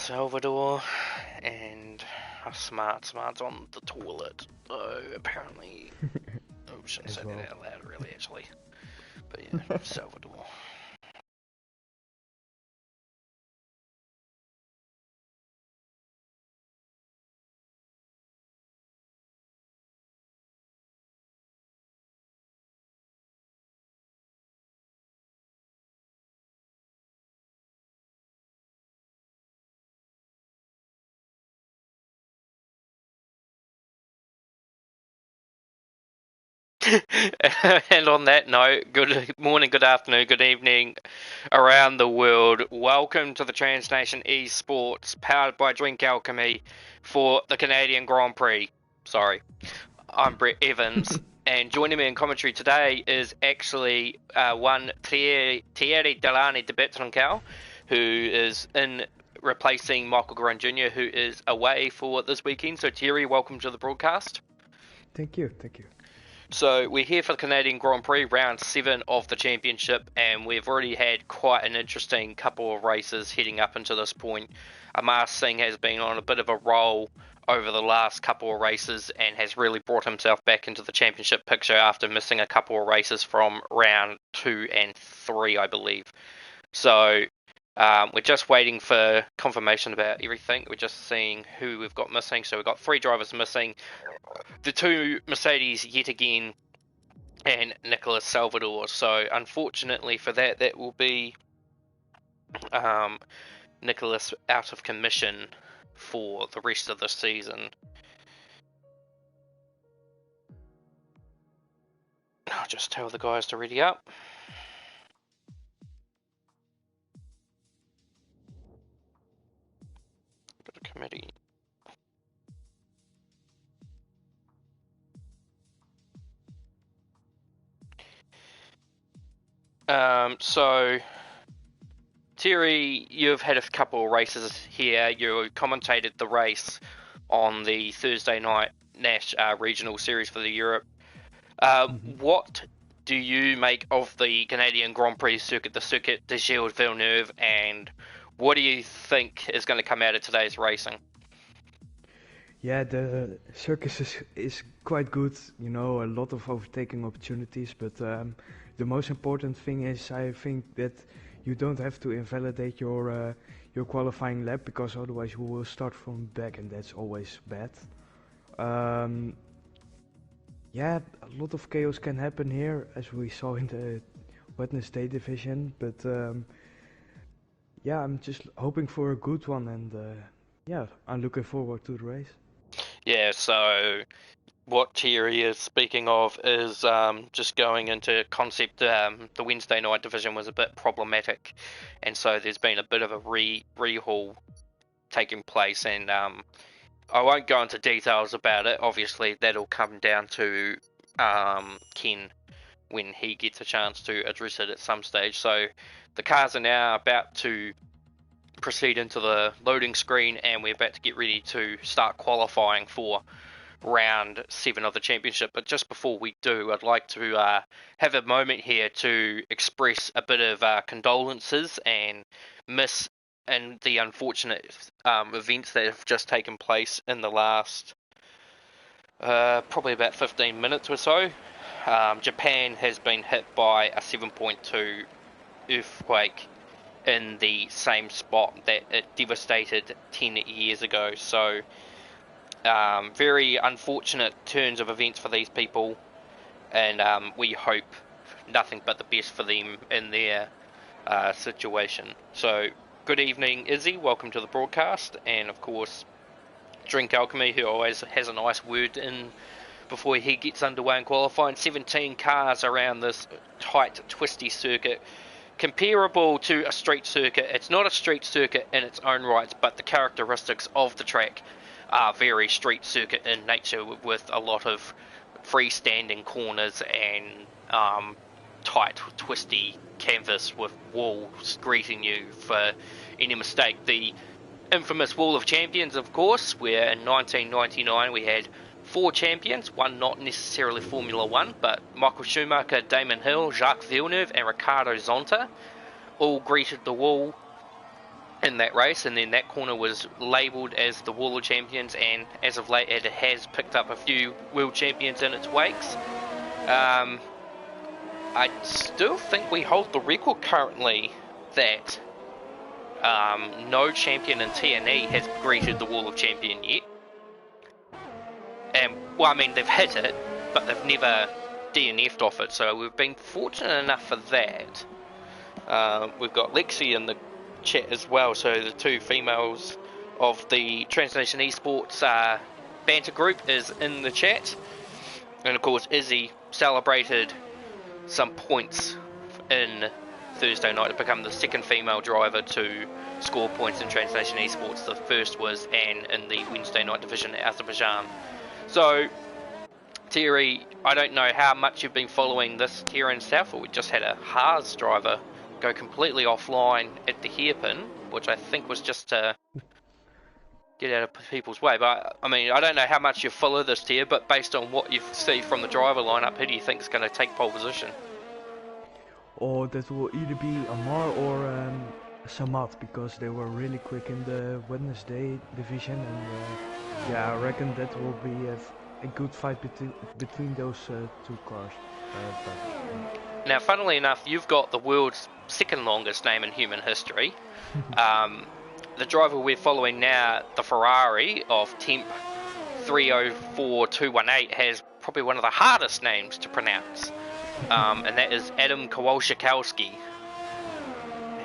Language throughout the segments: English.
Salvador, and Smart's on the toilet. Apparently, I shouldn't say that out loud, really, actually. But yeah, Salvador. And on that note, good morning, good afternoon, good evening around the world. Welcome to the Transnation eSports powered by Drink Alchemy for the Canadian Grand Prix. Sorry, I'm Brett Evans, and joining me in commentary today is actually one Thierry Delany de Betrancourt, who is in replacing Michael Garun Jr., who is away for this weekend. So Thierry, welcome to the broadcast. Thank you. So we're here for the Canadian Grand Prix, round 7 of the championship, and we've already had quite an interesting couple of races heading up into this point. Amar Singh has been on a bit of a roll over the last couple of races and has really brought himself back into the championship picture after missing a couple of races from round 2 and 3, I believe. So we're just waiting for confirmation about everything. We're just seeing who we've got missing. So we've got 3 drivers missing. The 2 Mercedes yet again, and Nicolas Salvador. So unfortunately for that, that will be Nicolas out of commission for the rest of the season. I'll just tell the guys to ready up. Go to committee. So Thierry, you've had a couple of races here. You commentated the race on the Thursday night Nash regional series for the Europe. What do you make of the Canadian Grand Prix circuit, the Circuit de Gilles Villeneuve, and what do you think is going to come out of today's racing? Yeah, the circus is quite good, a lot of overtaking opportunities, but the most important thing is I think that you don't have to invalidate your qualifying lap, because otherwise you will start from back, and that's always bad. Yeah, a lot of chaos can happen here, as we saw in the Wednesday division, but yeah, I'm just hoping for a good one, and yeah, I'm looking forward to the race. Yeah, so what Thierry is speaking of is just going into concept. The Wednesday night division was a bit problematic, and so there's been a bit of a rehaul taking place, and I won't go into details about it. Obviously, that'll come down to Ken when he gets a chance to address it at some stage. So the cars are now about to proceed into the loading screen, and we're about to get ready to start qualifying for round 7 of the championship. But just before we do, I'd like to have a moment here to express a bit of condolences and the unfortunate events that have just taken place in the last probably about 15 minutes or so. Japan has been hit by a 7.2 earthquake in the same spot that it devastated 10 years ago. So very unfortunate turns of events for these people, and we hope nothing but the best for them in their situation. So good evening, Izzy, welcome to the broadcast, and of course Drink Alchemy, who always has a nice word in before he gets underway in qualifying. 17 cars around this tight, twisty circuit, comparable to a street circuit. It's not a street circuit in its own right, but the characteristics of the track are very street circuit in nature, with a lot of freestanding corners and tight, twisty canvas with walls greeting you for any mistake. The infamous Wall of Champions, of course, where in 1999 we had 4 champions, one not necessarily Formula 1, but Michael Schumacher, Damon Hill, Jacques Villeneuve and Ricardo Zonta all greeted the wall in that race, and then that corner was labelled as the Wall of Champions, and as of late it has picked up a few world champions in its wakes. I still think we hold the record currently that no champion in TNE has greeted the Wall of Champion yet. And, well, I mean, they've hit it, but they've never DNF'd off it, so we've been fortunate enough for that. We've got Lexi in the chat as well, so the two females of the Transnation eSports banter group is in the chat. And, of course, Izzy celebrated some points in Thursday night to become the second female driver to score points in Transnation eSports. The first was Anne in the Wednesday night division at Azerbaijan. So, Thierry, I don't know how much you've been following this here in Southall. We just had a Haas driver go completely offline at the hairpin, which I think was just to get out of people's way. But, I mean, I don't know how much you follow this here, but based on what you see from the driver lineup, who do you think is going to take pole position? Or that will either be Amar or Samad, because they were really quick in the Wednesday division, and yeah, I reckon that will be a good fight between those two cars. Now, funnily enough, you've got the world's second longest name in human history. The driver we're following now, the Ferrari of Temp 304218, has probably one of the hardest names to pronounce, and that is Adam Kowalczykowski.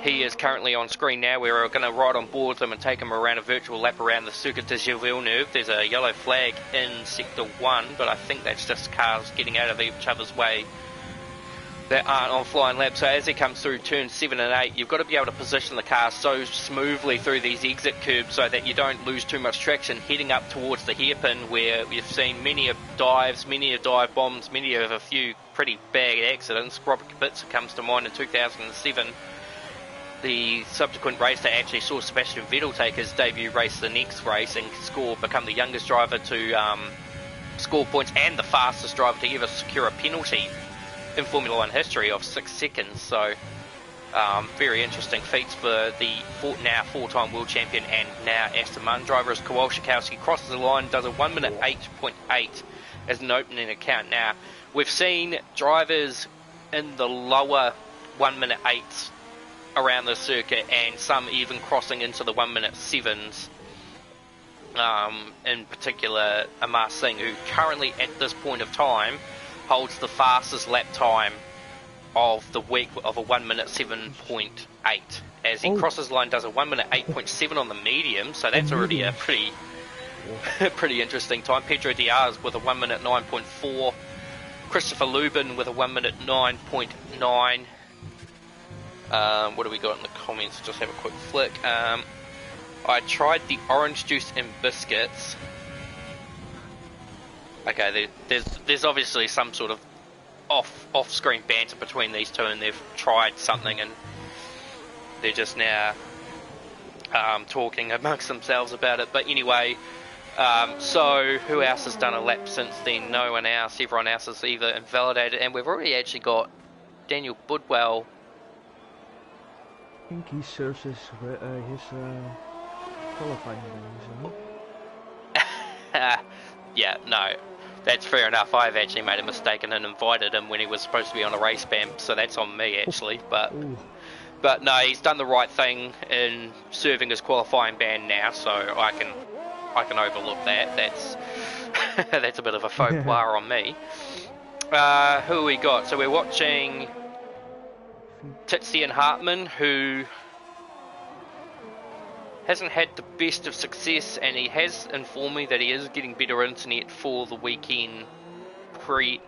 He is currently on screen now. We're going to ride on board them and take him around a virtual lap around the Circuit de Gilles Villeneuve. There's a yellow flag in Sector 1, but I think that's just cars getting out of each other's way that aren't on flying laps. So as he comes through turns 7 and 8, you've got to be able to position the car so smoothly through these exit curbs so that you don't lose too much traction heading up towards the hairpin, where we've seen many of dives, many of dive bombs, many of a few pretty bad accidents. Robert Kubica comes to mind in 2007. The subsequent race that actually saw Sebastian Vettel take his debut race the next race and become the youngest driver to score points and the fastest driver to ever secure a penalty in Formula 1 history of 6 seconds. So very interesting feats for the now four-time world champion and now Aston Martin driver, as Kowalczykowski crosses the line, does a 1 minute 8.8 as an opening account. Now, we've seen drivers in the lower 1 minute 8s around the circuit, and some even crossing into the 1 minute 7s. In particular, Amar Singh, who currently at this point of time holds the fastest lap time of the week of a 1 minute 7.8. As he crosses the line, does a 1 minute 8.7 on the medium, so that's already a pretty interesting time. Pedro Diaz with a 1 minute 9.4. Christopher Lubin with a 1 minute 9.9. What do we got in the comments? Just have a quick flick. I tried the orange juice and biscuits. Okay, there's obviously some sort of off-screen banter between these two, and they've tried something, and they're just now talking amongst themselves about it. But anyway, so who else has done a lap since then? No one else. Everyone else is either invalidated, and we've already actually got Daniel Budwell. I think he serves his qualifying days, Yeah, no, that's fair enough. I've actually made a mistake and invited him when he was supposed to be on a race ban, so that's on me actually. But no, he's done the right thing in serving his qualifying ban now, so I can overlook that. That's that's a bit of a faux pas on me. Who we got? So we're watching Titzian Hartmann, who hasn't had the best of success, and he has informed me that he is getting better internet for the weekend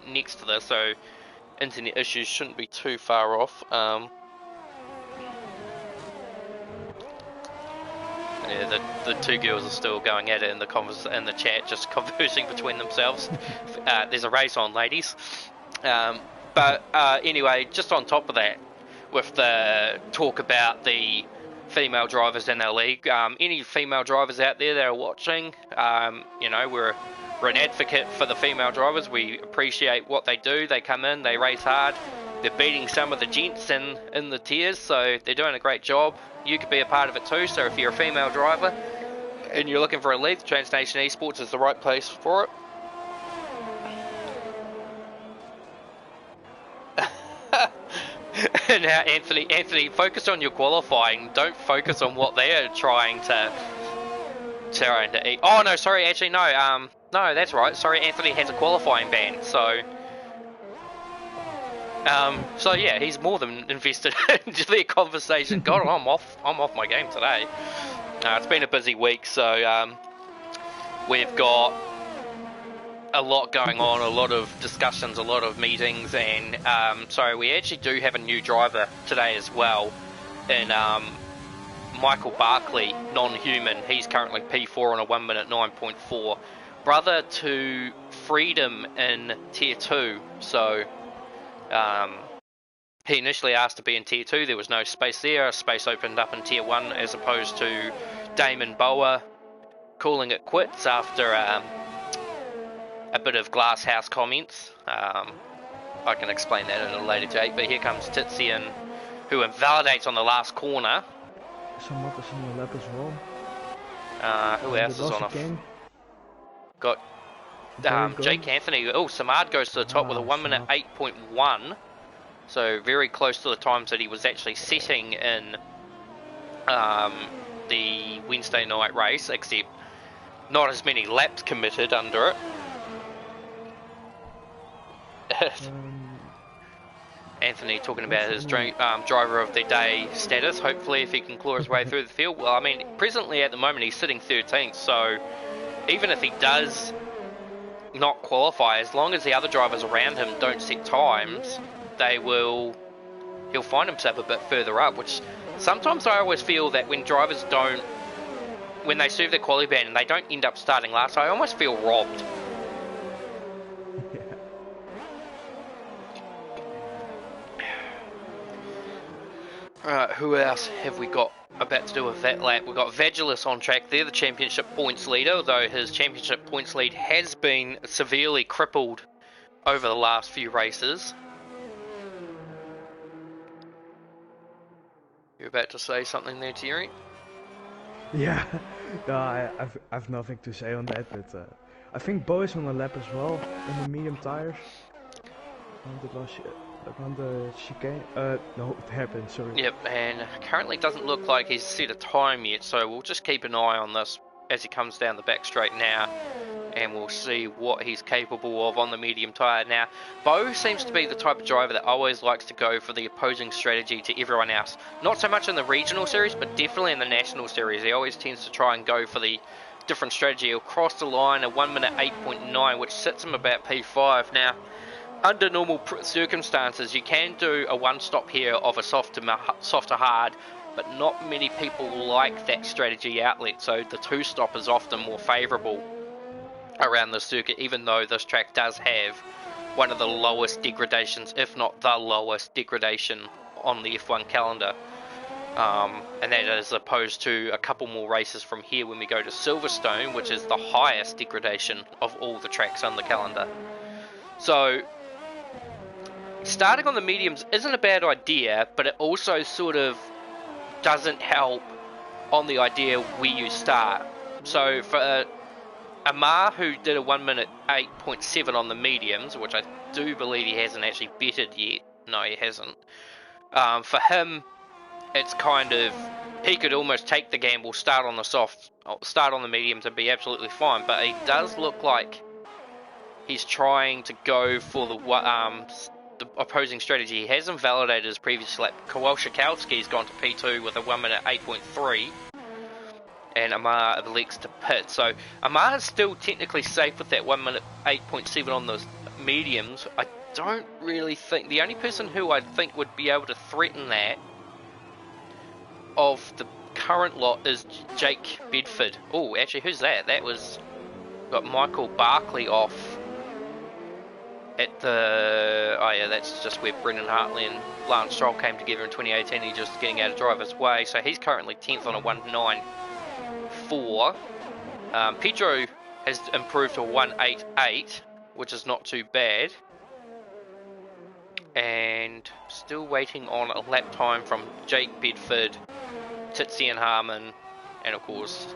next to this, so internet issues shouldn't be too far off. Yeah, the two girls are still going at it in the chat, just conversing between themselves. There's a race on, ladies. But anyway, just on top of that, with the talk about the female drivers in our league, any female drivers out there that are watching, we're an advocate for the female drivers. We appreciate what they do. They come in, they race hard, they're beating some of the gents in the tiers, so they're doing a great job. You could be a part of it too, so if you're a female driver and you're looking for a lead, Transnation Esports is the right place for it. Now, Anthony, focus on your qualifying. Don't focus on what they're trying to eat. Oh no, sorry, actually no. No, that's right. Sorry, Anthony has a qualifying ban, so. So yeah, he's more than invested into their conversation. God, I'm off my game today. It's been a busy week, so we've got a lot going on, a lot of discussions, a lot of meetings, and so we actually do have a new driver today as well, in Michael Barkley, non-human. He's currently P4 on a 1 minute 9.4, brother to Freedom in Tier 2, so he initially asked to be in Tier 2, there was no space there, a space opened up in Tier 1 as opposed to Damon Boa calling it quits after a bit of glass house comments. I can explain that at a later date, but here comes Tizian, who invalidates on the last corner. Somewhat is on the lap as well. Who else is on a... Got Jake Anthony. Oh, Samad goes to the top with a 1 minute 8.1. So very close to the times that he was actually setting in the Wednesday night race, except not as many laps committed under it. Anthony talking about his driver of the day status. Hopefully if he can claw his way through the field. Well, I mean, presently at the moment he's sitting 13th, so even if he does not qualify, as long as the other drivers around him don't set times, he'll find himself a bit further up, which sometimes I always feel that when drivers when they serve their quali ban and they don't end up starting last, I almost feel robbed. Who else have we got about to do with that lap? We've got Vagilis on track there, the championship points leader, although his championship points lead has been severely crippled over the last few races. You're about to say something there, Thierry? Yeah, no, I've nothing to say on that, but I think Bo is on the lap as well, in the medium tires. Around the chicane. No, hairpin, sorry. Yep, and currently doesn't look like he's set a time yet, so we'll just keep an eye on this as he comes down the back straight now, and we'll see what he's capable of on the medium tyre. Now, Bo seems to be the type of driver that always likes to go for the opposing strategy to everyone else. Not so much in the regional series, but definitely in the national series. He always tends to try and go for the different strategy. He'll cross the line at 1 minute 8.9, which sits him about P5. Now, under normal circumstances, you can do a one-stop here of a softer hard, but not many people like that strategy outlet, so the two-stop is often more favourable around the circuit, even though this track does have one of the lowest degradations, if not the lowest degradation on the F1 calendar. And that is opposed to a couple more races from here when we go to Silverstone, which is the highest degradation of all the tracks on the calendar. So starting on the mediums isn't a bad idea, but it also sort of doesn't help on the idea where you start. So for Amar, who did a 1 minute 8.7 on the mediums, which I do believe he hasn't actually betted yet. No, he hasn't. For him, it's kind of, he could almost take the gamble, start on the mediums and be absolutely fine, but he does look like he's trying to go for the opposing strategy. He has invalidated his previous lap. Kowalczykowski's gone to P2 with a 1 minute 8.3, and Amar elects to pit. So Amar is still technically safe with that 1 minute 8.7 on the mediums. I don't really think, the only person who I think would be able to threaten that of the current lot is Jake Bedford. Oh, actually, who's that? That was, got Michael Barkley off at the, oh yeah, that's just where Brendan Hartley and Lance Stroll came together in 2018. He's just getting out of driver's way, so he's currently 10th on a 1.94. Pedro has improved to a 1.88, which is not too bad. And still waiting on a lap time from Jake Bedford, Titsi and Harmon, and of course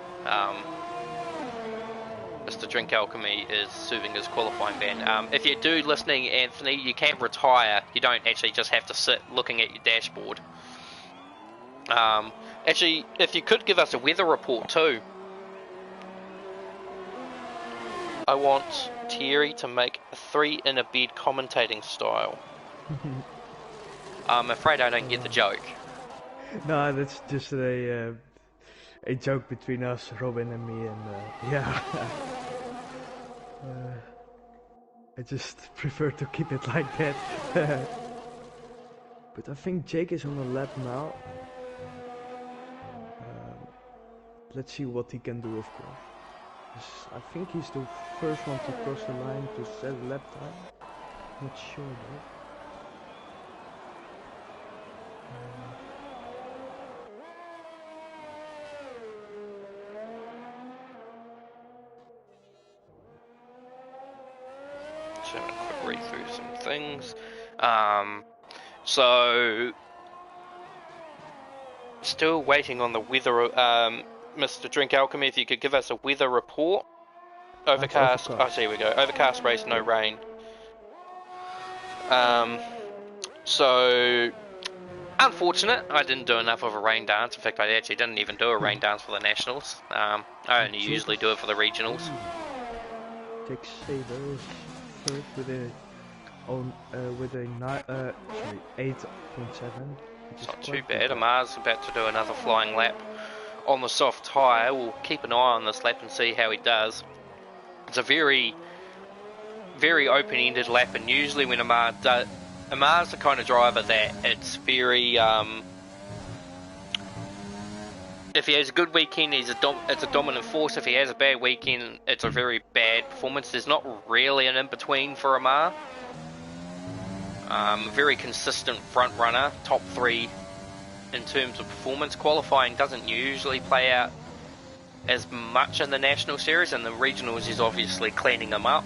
Mr. Drink Alchemy is serving his qualifying ban. If you do listening, Anthony, you can retire. You don't actually just have to sit looking at your dashboard. Actually, if you could give us a weather report too. I want Thierry to make a 3 in a bed commentating style. I'm afraid I don't get the joke. No, that's just a joke between us, Robin and me, and yeah. I just prefer to keep it like that. But I think Jake is on a lap now. Let's see what he can do, of course. I think he's the first one to cross the line to set a lap time. Not sure though. So I'm gonna quick read through some things. So still waiting on the weather. Mr. Drink Alchemy, if you could give us a weather report. Overcast. Oh, here we go. Overcast race, no rain. So unfortunate, I didn't do enough of a rain dance. In fact, I actually didn't even do a rain dance for the nationals. I only usually do it for the regionals. Jake Sabers first with a 8.7. It's not too bad. Amar's about to do another flying lap on the soft tyre. We'll keep an eye on this lap and see how he does. It's a very, very open-ended lap, and usually when Amar's the kind of driver that it's very, if he has a good weekend, it's a dominant force. If he has a bad weekend, it's a very bad performance. There's not really an in-between for Amar. Very consistent front runner, top 3 in terms of performance. Qualifying doesn't usually play out as much in the national series, and the regionals is obviously cleaning them up.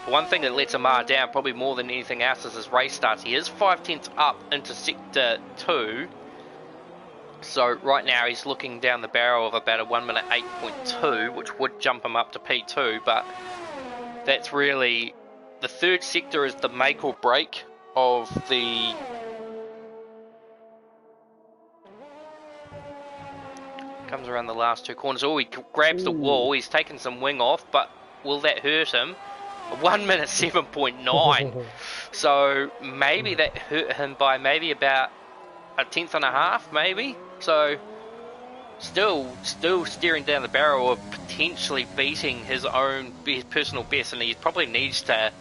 One thing that lets Amar down probably more than anything else is his race starts. He is 5 tenths up into sector 2, so right now he's looking down the barrel of about a 1 minute 8.2, which would jump him up to P2, but that's really the third sector is the make or break of the comes around the last 2 corners. Oh, he grabs the wall. He's taken some wing off, but will that hurt him? 1 minute 7.9. So maybe that hurt him by maybe about a tenth and a half, maybe. So still staring down the barrel of potentially beating his own personal best, and he probably needs to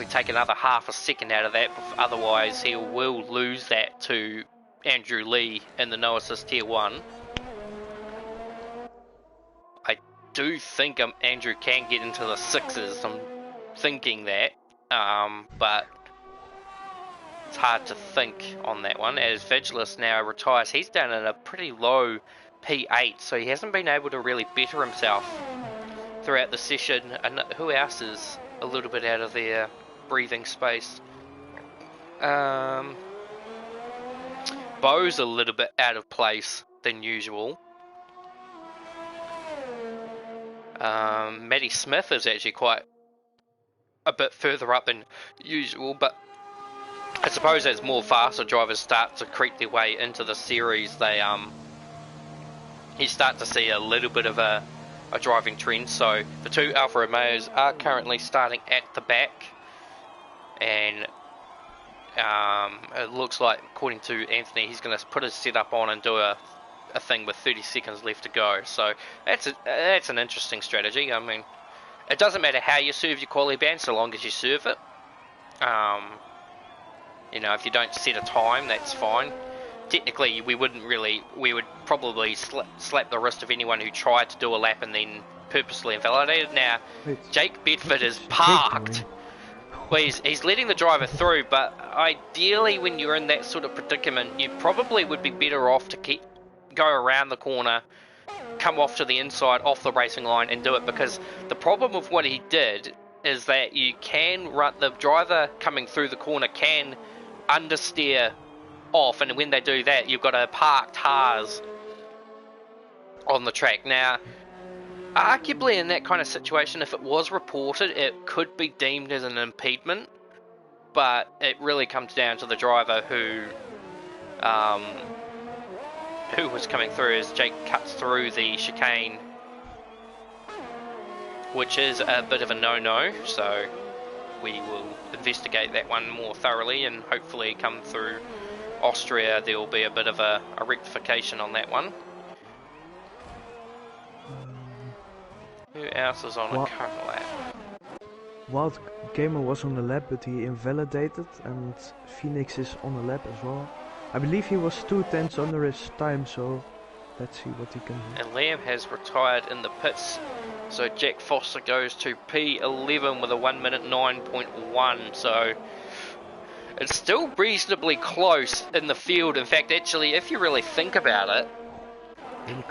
take another half a second out of that. Otherwise, he will lose that to Andrew Lee in the no assist tier 1. I do think Andrew can get into the 6s. I'm thinking that, but it's hard to think on that one. As Vigilis now retires, he's down in a pretty low P8, so he hasn't been able to really better himself throughout the session. And who else is a little bit out of their breathing space? Bo's a little bit out of place than usual. Maddie Smith is actually quite a bit further up than usual, but I suppose as more faster drivers start to creep their way into the series, you start to see a little bit of a driving trend. So the 2 Alfa Romeos are currently starting at the back, and it looks like, according to Anthony, he's going to put his setup on and do a thing with 30 seconds left to go. So that's an interesting strategy. I mean, it doesn't matter how you serve your quality band so long as you serve it. You know, if you don't set a time, that's fine. Technically, we would probably slap the wrist of anyone who tried to do a lap and then purposely invalidated. Now, Jake Bedford is parked. Well, he's letting the driver through, but ideally when you're in that sort of predicament, you probably would be better off to go around the corner, come off to the inside, off the racing line, and do it, because the problem with what he did is that you can run, the driver coming through the corner can understeer off, and when they do that, you've got a parked Haas on the track. Now, arguably in that kind of situation, if it was reported, it could be deemed as an impediment, but it really comes down to the driver who was coming through as Jake cuts through the chicane, which is a bit of a no-no, so we will investigate that one more thoroughly, and hopefully come through Austria there will be a bit of a rectification on that one. Who else is on a current lap? Wild Gamer was on the lap, but he invalidated, and Phoenix is on the lap as well. I believe he was 2/10 under his time, so let's see what he can do. And Liam has retired in the pits, so Jack Foster goes to P11 with a 1 minute 9.1, so it's still reasonably close in the field. In fact, actually, if you really think about it,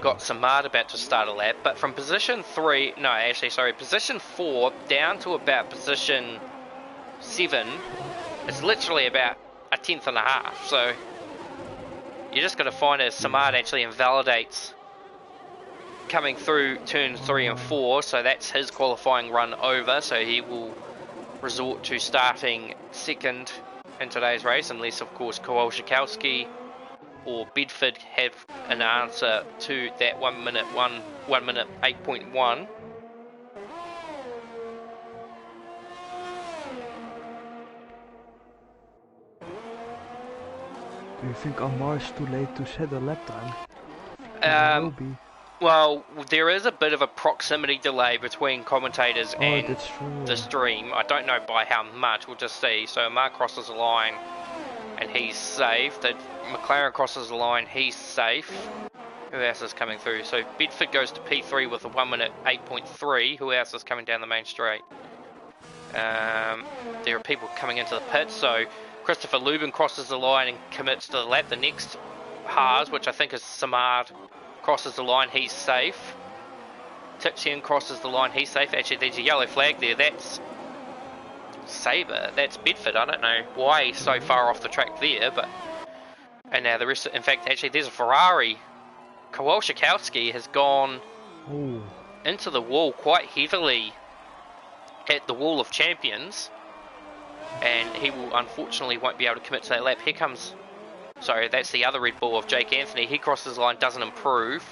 got Samad about to start a lap, but from position 4 down to about position 7, it's literally about a tenth and a half, so you just got to find as Samad actually invalidates coming through turns 3 and 4, so that's his qualifying run over, so he will resort to starting second in today's race, unless of course Kowalski or Bedford have an answer to that 1 minute 8.1. Do you think Amar is too late to set a lap time? Well, there is a bit of a proximity delay between commentators and the stream. I don't know by how much, we'll just see. So Amar crosses the line and he's safe. The McLaren crosses the line, he's safe. Who else is coming through? So Bedford goes to P3 with a 1 minute 8.3. Who else is coming down the main straight? There are people coming into the pit. So Christopher Lubin crosses the line and commits to the lap. The next Haas, which I think is Samad, crosses the line, he's safe. Tixian crosses the line, he's safe. Actually, there's a yellow flag there. That's Sabre. That's Bedford. I don't know why he's so far off the track there, but... And now the rest... In fact, actually, there's a Ferrari. Kowalski has gone into the wall quite heavily at the Wall of Champions, and he will unfortunately won't be able to commit to that lap. Here comes... Sorry, that's the other Red Bull of Jake Anthony. He crosses the line, doesn't improve.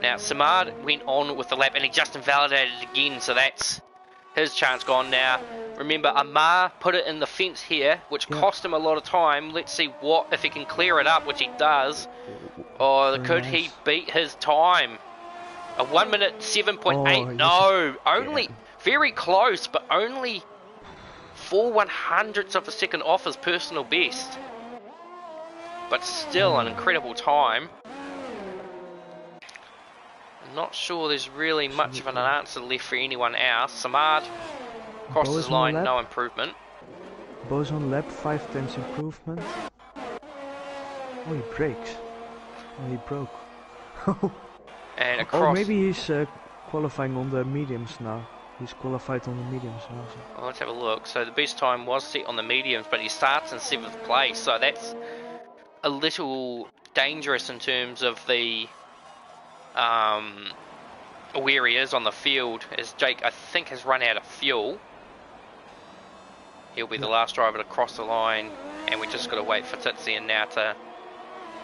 Now, Samad went on with the lap and he just invalidated again, so that's his chance gone now. Remember, Amar put it in the fence here, which cost him a lot of time. Let's see if he can clear it up, which he does. Or could he beat his time? A 1 minute 7.8. No, only very close, but only 4/100ths of a second off his personal best. But still an incredible time. I'm not sure there's really much of an answer left for anyone else. Samad crosses the line, no improvement. Bo's on lap, 5/10 improvement. Oh, he brakes. Oh, he broke. And across... maybe he's qualifying on the mediums now. He's qualified on the mediums now. So. Well, let's have a look. So the best time was set on the mediums, but he starts in 7th place. So that's a little dangerous in terms of the where he is on the field, as Jake, I think, has run out of fuel. He'll be the last driver to cross the line, and we just got to wait for Tizian now to...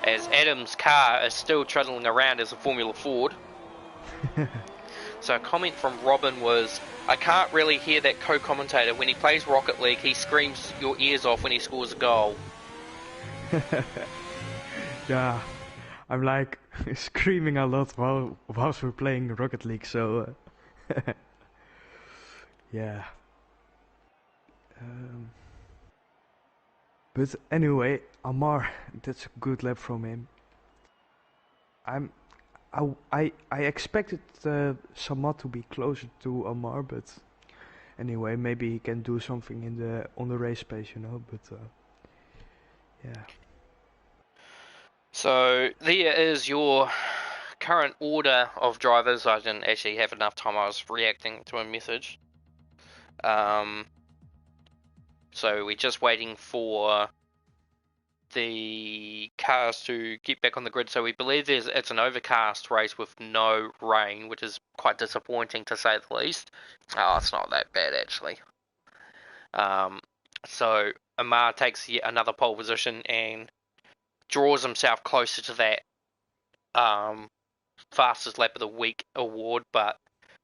As Adam's car is still trundling around as a Formula Ford. So a comment from Robin was, I can't really hear that co-commentator. When he plays Rocket League, he screams your ears off when he scores a goal. Yeah, I'm like screaming a lot whilst we're playing Rocket League, so... yeah. But anyway, Amar, that's a good lap from him. I expected Samad to be closer to Amar, but anyway, maybe he can do something on the race pace, you know. But yeah. So there is your current order of drivers. I didn't actually have enough time. I was reacting to a message. So we're just waiting for the cars to get back on the grid. So we believe it's an overcast race with no rain, which is quite disappointing to say the least. Oh, it's not that bad actually. So Amar takes yet another pole position and draws himself closer to that fastest lap of the week award, but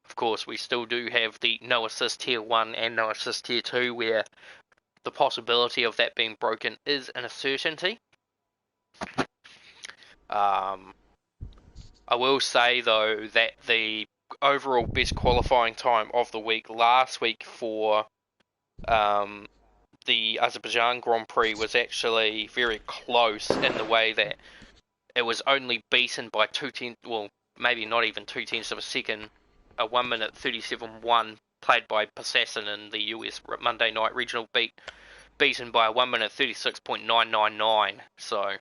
of course we still do have the no assist tier 1 and no assist tier 2, where the possibility of that being broken is an certainty. I will say though that the overall best qualifying time of the week last week for the Azerbaijan Grand Prix was actually very close in the way that it was only beaten by 2/10, well, maybe not even 2/10 of a second, a 1 minute 37.1 played by Persassin in the US Monday night regional beaten by a 1 minute 36.999. So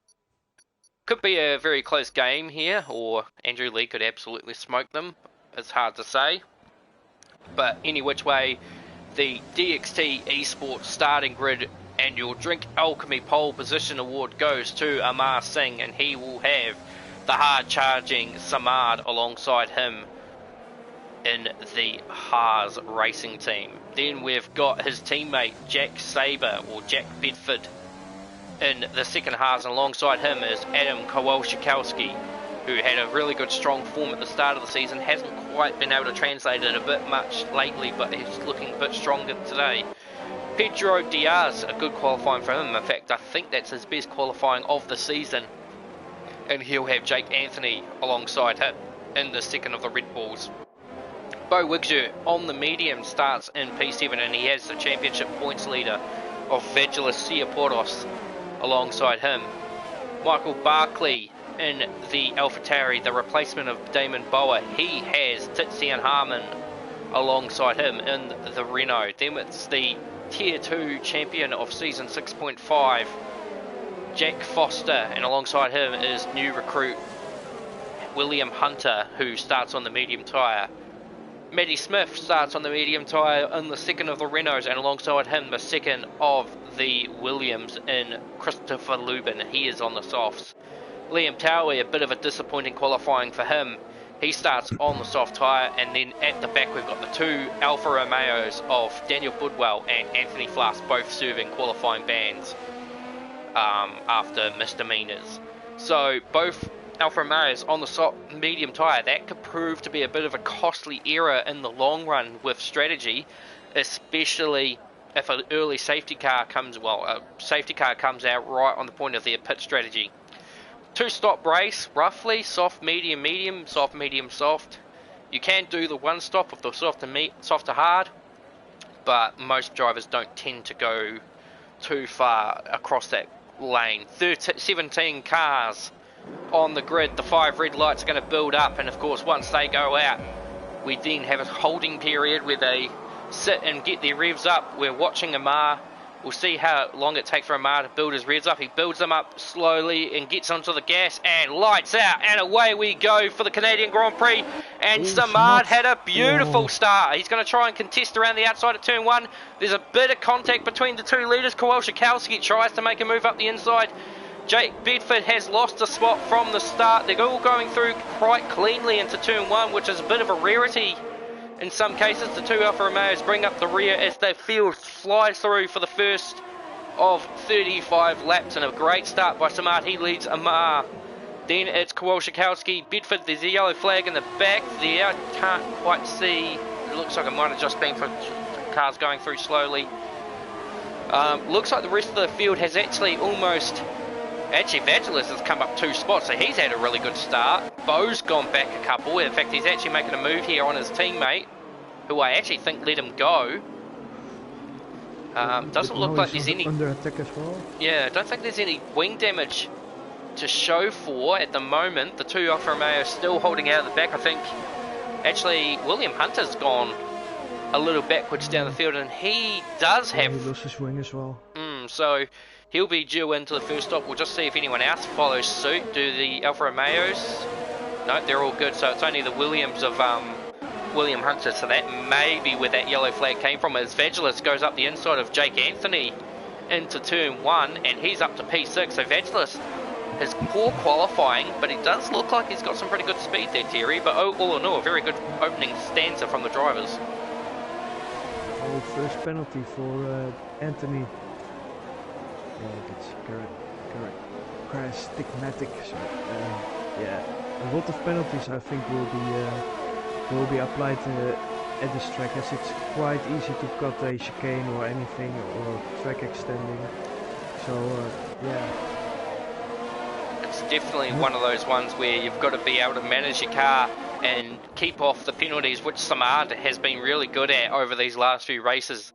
could be a very close game here, or Andrew Lee could absolutely smoke them. It's hard to say. But any which way, the DXT eSports starting grid annual Drink Alchemy pole position award goes to Amar Singh, and he will have the hard charging Samad alongside him in the Haas racing team. Then we've got his teammate Jack Saber, or Jack Bedford, in the second Haas, and alongside him is Adam Kowalczykowski, who had a really good strong form at the start of the season, hasn't quite been able to translate it a bit much lately, but he's looking a bit stronger today. Pedro Diaz, a good qualifying for him. In fact, I think that's his best qualifying of the season. And he'll have Jake Anthony alongside him in the second of the Red Bulls. Bo Wigger on the medium starts in P7, and he has the championship points leader of Vagelis Siaportos alongside him. Michael Barkley in the AlphaTauri, the replacement of Damon Bower. He has Tizian Harmon alongside him in the Renault. Then it's the Tier 2 champion of Season 6.5, Jack Foster, and alongside him is new recruit William Hunter, who starts on the medium tyre. Matty Smith starts on the medium tyre in the second of the Renaults, and alongside him the second of the Williams in Christopher Lubin. He is on the softs. Liam Towie, a bit of a disappointing qualifying for him. He starts on the soft tyre, and then at the back we've got the two Alfa Romeos of Daniel Budwell and Anthony Flass, both serving qualifying bans after misdemeanours. So both Alfa Romeos on the medium tyre, that could prove to be a bit of a costly error in the long run with strategy, especially if an early safety car comes out right on the point of their pit strategy. Two-stop race, roughly, soft, medium, medium, soft, medium, soft. You can do the one stop of the soft to hard, but most drivers don't tend to go too far across that lane. 17 cars on the grid. The 5 red lights are going to build up, and of course once they go out, we then have a holding period where they sit and get their revs up. We're watching Amar. We'll see how long it takes for Amar to build his revs up. He builds them up slowly and gets onto the gas, and lights out, and away we go for the Canadian Grand Prix. And Samad had a beautiful start. He's going to try and contest around the outside of turn 1. There's a bit of contact between the two leaders. Kowalczykowski tries to make a move up the inside. Jake Bedford has lost a spot from the start. They're all going through quite cleanly into turn 1, which is a bit of a rarity. In some cases, the two Alfa Romeos bring up the rear as the field flies through for the first of 35 laps, and a great start by Samad. He leads Amar. Then it's Kowalczykowski, Bedford. There's a yellow flag in the back there. I can't quite see. It looks like it might have just been for cars going through slowly. Looks like the rest of the field has actually almost... Actually, Vagelis has come up 2 spots, so he's had a really good start. Bo's gone back a couple. In fact, he's actually making a move here on his teammate, who I actually think let him go. Doesn't look like there's any... under attack as well. Yeah, I don't think there's any wing damage to show for at the moment. The two Alfa Romeo are still holding out at the back. I think, actually, William Hunter's gone a little backwards down the field, and he does have... he lost his wing as well. So... he'll be due into the first stop. We'll just see if anyone else follows suit. Do the Alfa Romeos? No, they're all good. So it's only the Williams of William Hunter, so that may be where that yellow flag came from, as Vagelis goes up the inside of Jake Anthony into turn 1, and he's up to P6, so Vagelis has poor qualifying, but he does look like he's got some pretty good speed there, Terry, but all in all, a very good opening stanza from the drivers. Oh, first penalty for Anthony. Yeah, that's correct. Stigmatic. So, yeah, a lot of penalties I think will be applied at this track, as it's quite easy to cut a chicane or anything, or track extending. So yeah. It's definitely one of those ones where you've got to be able to manage your car and keep off the penalties, which Samad has been really good at over these last few races.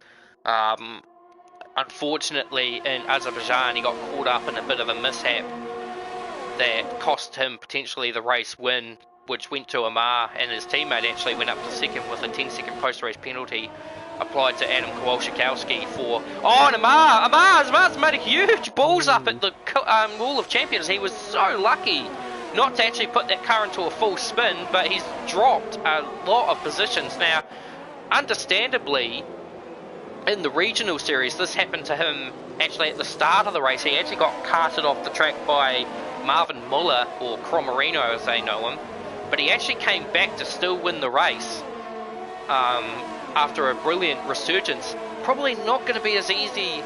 Unfortunately, in Azerbaijan, he got caught up in a bit of a mishap that cost him potentially the race win, which went to Amar, and his teammate actually went up to second with a 10-second post-race penalty applied to Adam Kowalczykowski for... Oh, and Amar's made a huge balls up at the Wall of Champions. He was so lucky not to actually put that car into a full spin, but he's dropped a lot of positions. Now, understandably, in the regional series, this happened to him actually at the start of the race. He actually got carted off the track by Marvin Muller, or Cromarino as they know him, but he actually came back to still win the race after a brilliant resurgence. Probably not going to be as easy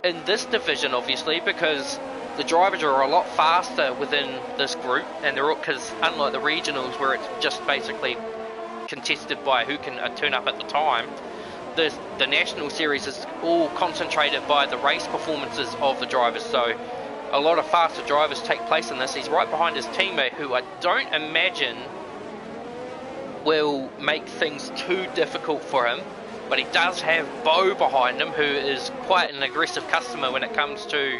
in this division, obviously, because the drivers are a lot faster within this group, and they're all, because unlike the regionals where it's just basically contested by who can turn up at the time, the national series is all concentrated by the race performances of the drivers. So a lot of faster drivers take place in this. He's right behind his teammate, who I don't imagine will make things too difficult for him, but he does have Bo behind him, who is quite an aggressive customer when it comes to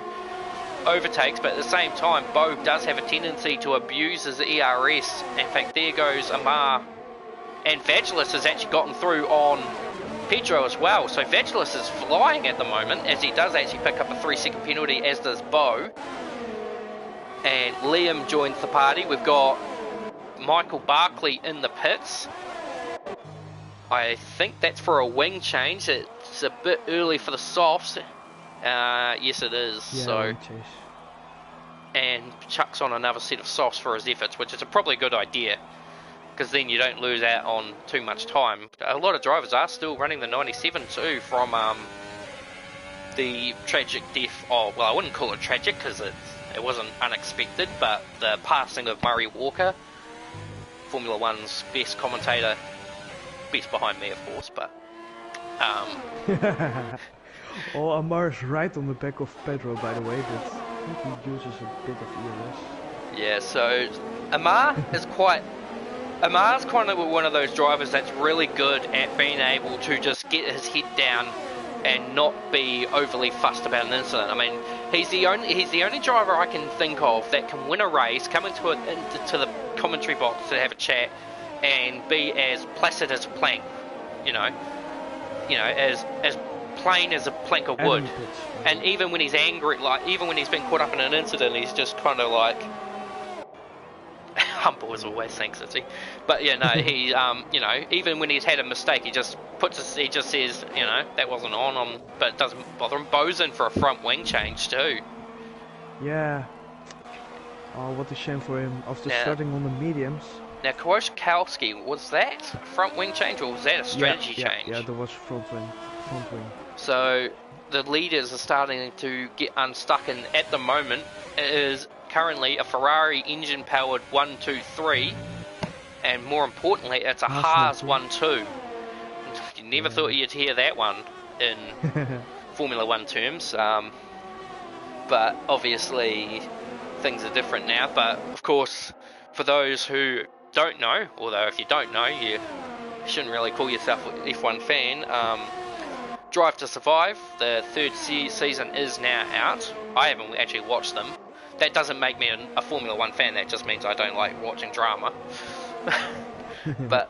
overtakes, but at the same time Bo does have a tendency to abuse his ERS. In fact, there goes Amar, and Vagelis has actually gotten through on Pedro as well, so Vagelis is flying at the moment, as he does actually pick up a 3-second penalty, as does Bo. And Liam joins the party. We've got Michael Barkley in the pits. I think that's for a wing change. It's a bit early for the softs. Yes it is. Yeah, so, and chucks on another set of softs for his efforts, which is probably a good idea, because then you don't lose out on too much time. A lot of drivers are still running the 97 too, from the tragic death of, well, I wouldn't call it tragic because it wasn't unexpected, but the passing of Murray Walker, Formula One's best commentator, best behind me of course, but oh, Amar's right on the back of Pedro, by the way, but I think he uses a bit of ERS. Yeah, so Amar's kind of one of those drivers that's really good at being able to just get his head down and not be overly fussed about an incident. I mean, he's the only driver I can think of that can win a race, come into the commentary box to have a chat, and be as placid as a plank, as plain as a plank of wood. And even when he's angry, like even when he's been caught up in an incident, he's just kind of like humble as always, thanks City. But yeah, no, he even when he's had a mistake, he just says, that wasn't on, but it doesn't bother him. Bo's in for a front wing change too. Yeah. Oh, what a shame for him after starting on the mediums. Now, Kowalczykowski, was that a front wing change or was that a strategy change? Yeah, there was front wing. So the leaders are starting to get unstuck, and at the moment it is currently a Ferrari engine powered 1-2-3, and more importantly it's a Haas 1-2. You never thought you'd hear that one in Formula 1 terms, but obviously things are different now. But of course, for those who don't know, although if you don't know, you shouldn't really call yourself an F1 fan, Drive to Survive, the third season is now out. I haven't actually watched them. That doesn't make me a Formula 1 fan, that just means I don't like watching drama. But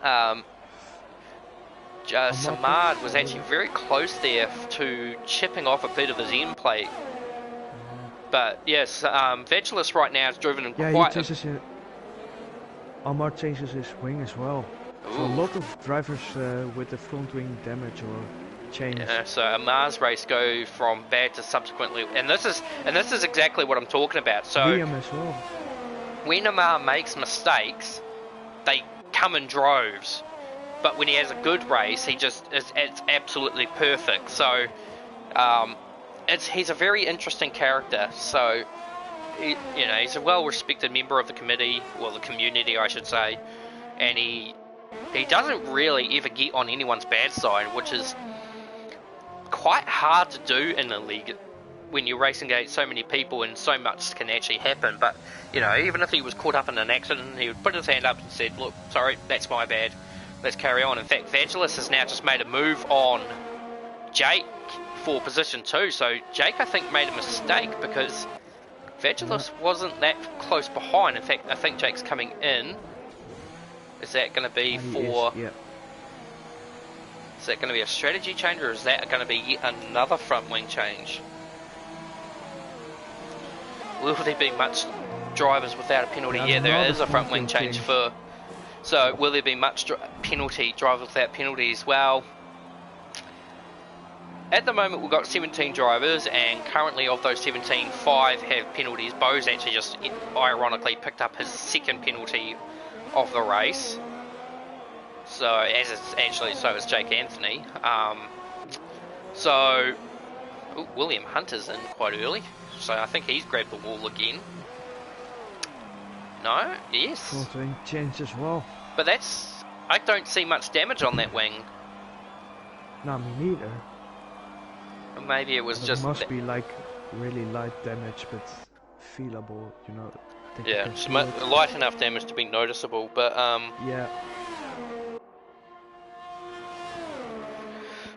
Samad was actually very close there to chipping off a bit of his end plate. But yes, Vagelis right now is driven in quite... Amar changes his wing as well. So a lot of drivers with the front wing damage or change. Yeah, so a Mars race go from bad to subsequently, and this is exactly what I'm talking about. So Liam as well. When Amar makes mistakes, they come in droves. But when he has a good race, it's absolutely perfect. So he's a very interesting character. So he's a well-respected member of the committee, well, the community, I should say, and he doesn't really ever get on anyone's bad side, which is quite hard to do in a league when you're racing against so many people and so much can actually happen. But even if he was caught up in an accident, he would put his hand up and said, "Look, sorry, that's my bad. Let's carry on." In fact, Vangelis has now just made a move on Jake for position 2. So Jake, I think, made a mistake because Vangelis wasn't that close behind. In fact, I think Jake's coming in. Is that going to be for... Yeah. Is that going to be a strategy change, or is that going to be yet another front wing change? Will there be much drivers without a penalty? Yeah, there is a front wing change for... So, will there be much drivers without penalty as well? At the moment, we've got 17 drivers, and currently of those 17, 5 have penalties. Bo's actually just ironically picked up his second penalty of the race. So, so is Jake Anthony. William Hunter's in quite early, so I think he's grabbed the wall again. No? Yes. Front wing change as well. But I don't see much damage on that wing. No, me neither. Maybe it was It just... must be like really light damage, but feelable, Yeah, it's light enough damage to be noticeable, but yeah.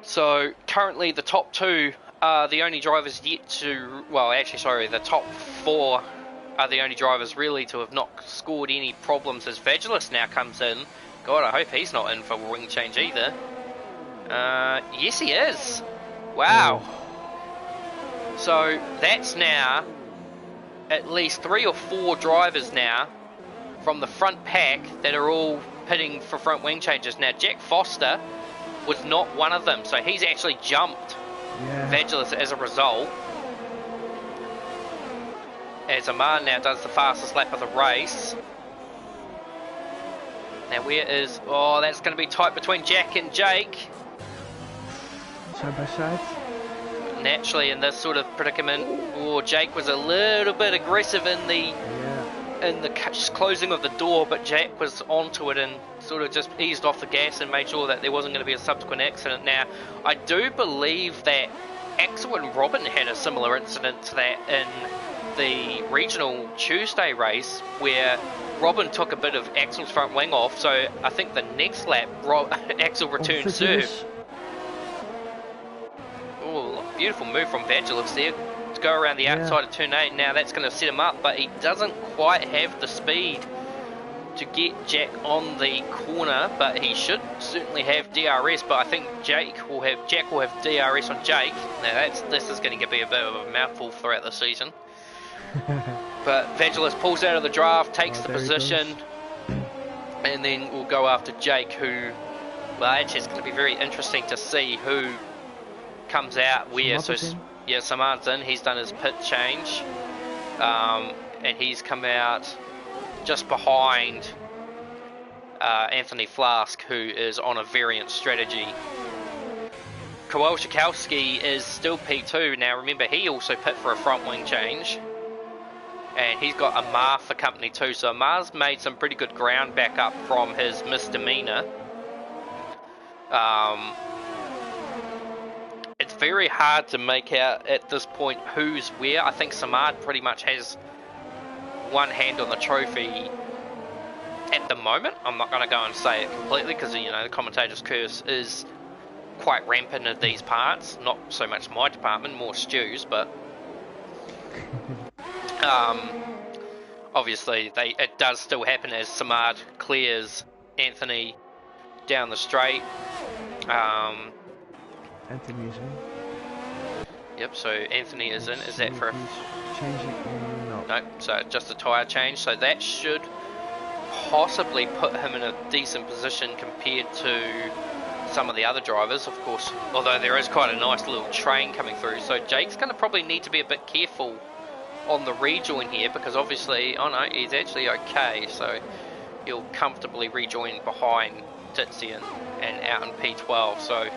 So currently the top 2 are the only drivers yet to... Well, actually, sorry, the top 4 are the only drivers really to have not scored any problems as Vangelis now comes in. God, I hope he's not in for a wing change either. Yes, he is. Wow. Oh. So that's now at least 3 or 4 drivers now from the front pack that are all pitting for front wing changes. Now, Jack Foster was not one of them, so he's actually jumped Vangelis as a result. As Amar now does the fastest lap of the race. Now where is... Oh, that's going to be tight between Jack and Jake. Side by side. Naturally in this sort of predicament, Jake was a little bit aggressive in the closing of the door, but Jack was onto it and sort of just eased off the gas and made sure that there wasn't going to be a subsequent accident. Now, I do believe that Axel and Robin had a similar incident to that in the regional Tuesday race where Robin took a bit of Axel's front wing off, so I think the next lap Axel returned serve. Oh, beautiful move from Vangelis there to go around the outside of turn 8. Now that's going to set him up, but he doesn't quite have the speed to get Jack on the corner, but he should certainly have DRS. But I think Jack will have DRS on Jake. Now this is going to be a bit of a mouthful throughout the season. But Vangelis pulls out of the draft, takes the position, and then we'll go after Jake, who, well, actually it's going to be very interesting to see who comes out where. Samad's in, he's done his pit change, and he's come out just behind Anthony Flask, who is on a variant strategy. Kowal Shikowski is still P2. Now remember, he also pit for a front wing change, and he's got Amar for company too, so Amar's made some pretty good ground back up from his misdemeanor. It's very hard to make out at this point who's where. I think Samad pretty much has one hand on the trophy at the moment. I'm not going to go and say it completely because, the commentator's curse is quite rampant in these parts. Not so much my department, more Stu's, but obviously it does still happen as Samad clears Anthony down the straight. Anthony is in. Yep, so Anthony is in. Is that for a... Changing? No. No, so just a tyre change. So that should possibly put him in a decent position compared to some of the other drivers, of course, although there is quite a nice little train coming through. So Jake's going to probably need to be a bit careful on the rejoin here, because obviously, oh no, he's actually okay, so he'll comfortably rejoin behind Titzian and out in P12. So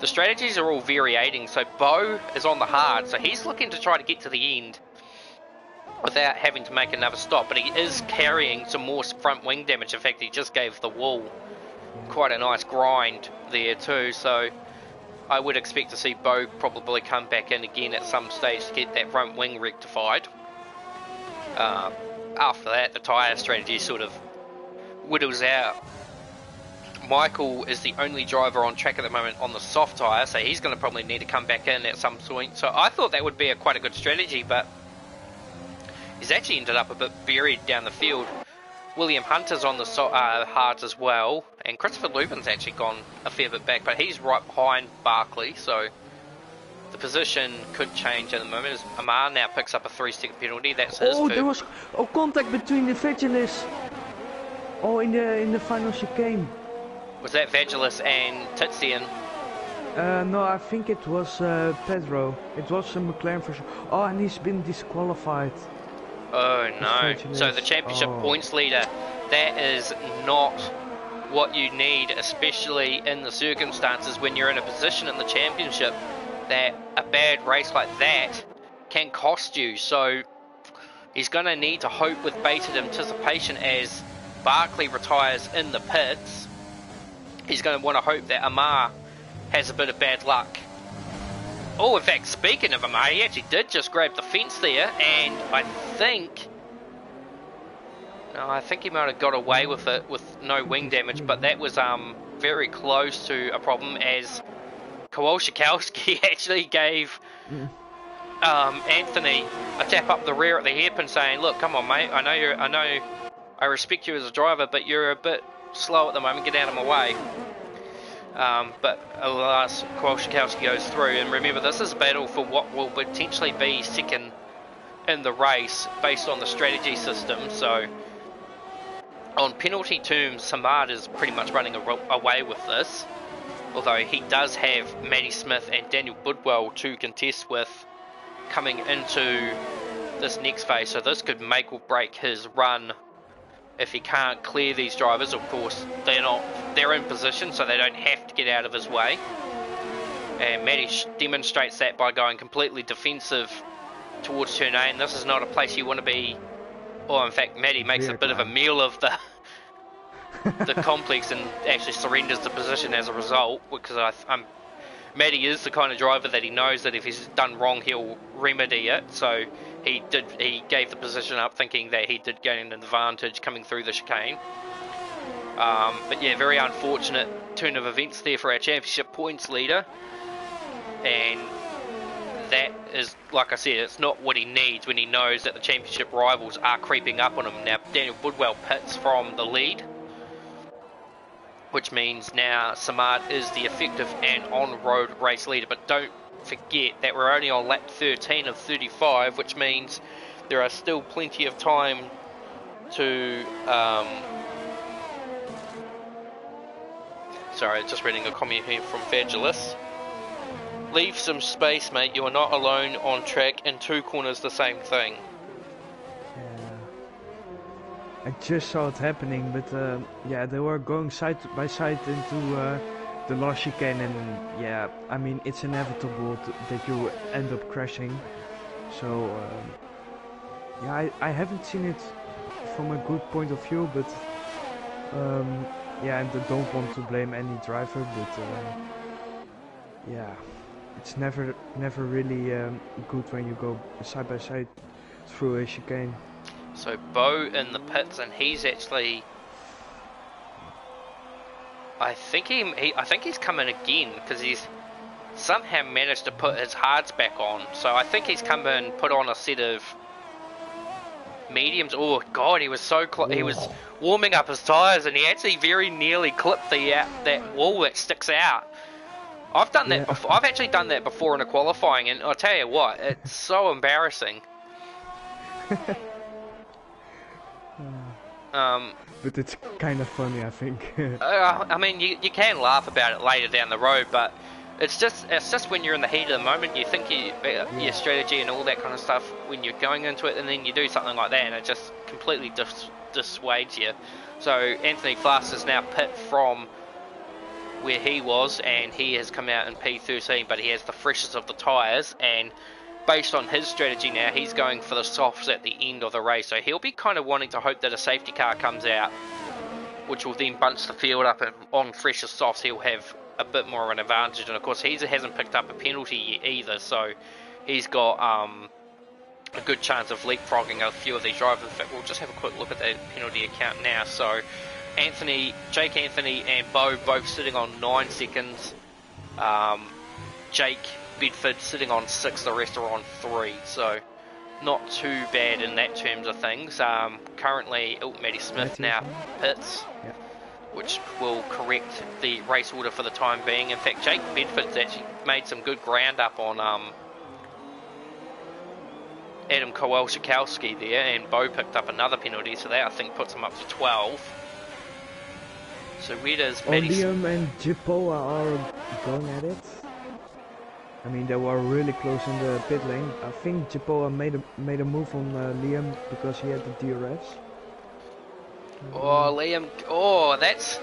the strategies are all variating. So Bo is on the hard, so he's looking to try to get to the end without having to make another stop, but he is carrying some more front wing damage. In fact, he just gave the wall quite a nice grind there too, so I would expect to see Bo probably come back in again at some stage to get that front wing rectified. After that, the tyre strategy sort of whittles out. Michael is the only driver on track at the moment on the soft tyre, so he's going to probably need to come back in at some point. So I thought that would be quite a good strategy, but he's actually ended up a bit buried down the field. William Hunter's on the hards as well, and Christopher Lubin's actually gone a fair bit back, but he's right behind Barkley, so the position could change at the moment as Amar now picks up a 3-second penalty. That's his Oh, there was contact between the Vagelis. Oh, in the final chicane. Was that Vagelis and Titzian? No, I think it was Pedro. It was a McLaren for sure. Oh, and he's been disqualified. Oh no, so the championship points leader, that is not what you need, especially in the circumstances when you're in a position in the championship that a bad race like that can cost you. So he's going to need to hope with bated anticipation as Barkley retires in the pits. He's going to want to hope that Amar has a bit of bad luck. Oh, in fact, speaking of Amar, he actually did just grab the fence there, and I think he might have got away with it with no wing damage, but that was very close to a problem, as Kowalski actually gave Anthony a tap up the rear at the hairpin, saying, "Look, come on, mate. I respect you as a driver, but you're a bit slow at the moment. Get out of my way." But alas, Kowalski goes through, and remember, this is a battle for what will potentially be second in the race based on the strategy system. So on penalty terms, Samad is pretty much running away with this, although he does have Matty Smith and Daniel Budwell to contest with coming into this next phase. So this could make or break his run. If he can't clear these drivers, of course, they're in position, so they don't have to get out of his way. And Matty demonstrates that by going completely defensive towards turn 8, and this is not a place you want to be. Or in fact, Matty makes a bit of a meal of the complex and actually surrenders the position as a result, because Matty is the kind of driver that he knows that if he's done wrong, he'll remedy it. So he gave the position up thinking that he did gain an advantage coming through the chicane. But yeah, very unfortunate turn of events there for our championship points leader. And that is, like I said, it's not what he needs when he knows that the championship rivals are creeping up on him. Now, Daniel Budwell pits from the lead, which means now Samad is the effective and on-road race leader. But don't forget that we're only on lap 13 of 35, which means there are still plenty of time to sorry, just reading a comment here from Vagelis. Leave some space, mate. You are not alone on track, and two corners the same thing. Yeah. I just saw it happening, but yeah, they were going side by side into the last chicane, and yeah, I mean, it's inevitable that you end up crashing. So yeah, I haven't seen it from a good point of view, but yeah, and I don't want to blame any driver, but yeah, it's never really good when you go side by side through a chicane. So Bo in the pits, and he's actually, I think he's come in again, because he's somehow managed to put his hards back on. So I think he's come in, put on a set of mediums. Oh god, he was so close. He was warming up his tyres, and he actually very nearly clipped that wall that sticks out. I've done that before. I've actually done that before in a qualifying, and I'll tell you what, it's so embarrassing. but it's kind of funny, I think. I mean, you can laugh about it later down the road, but it's just when you're in the heat of the moment, you think your strategy and all that kind of stuff when you're going into it, and then you do something like that, and it just completely dissuades you. So Anthony Flass is now pit from where he was, and he has come out in P13, but he has the freshest of the tyres, and based on his strategy now, he's going for the softs at the end of the race, so he'll be kind of wanting to hope that a safety car comes out, which will then bunch the field up, and on fresher softs he'll have a bit more of an advantage. And of course he hasn't picked up a penalty yet either, so he's got a good chance of leapfrogging a few of these drivers. In fact, we'll just have a quick look at that penalty account now. So Jake Anthony and Bo both sitting on 9 seconds. Jake Bedford sitting on 6, the rest are on 3, so not too bad in that terms of things. Currently, Maddie Smith now pits, which will correct the race order for the time being. In fact, Jake Bedford's actually made some good ground up on Adam Kowalski there, and Bo picked up another penalty, so that I think puts him up to 12. So where does Liam and Jipoa are going at it. I mean, they were really close in the pit lane. I think Jipoa made a move on Liam because he had the DRS. Oh, Liam! Oh, that's...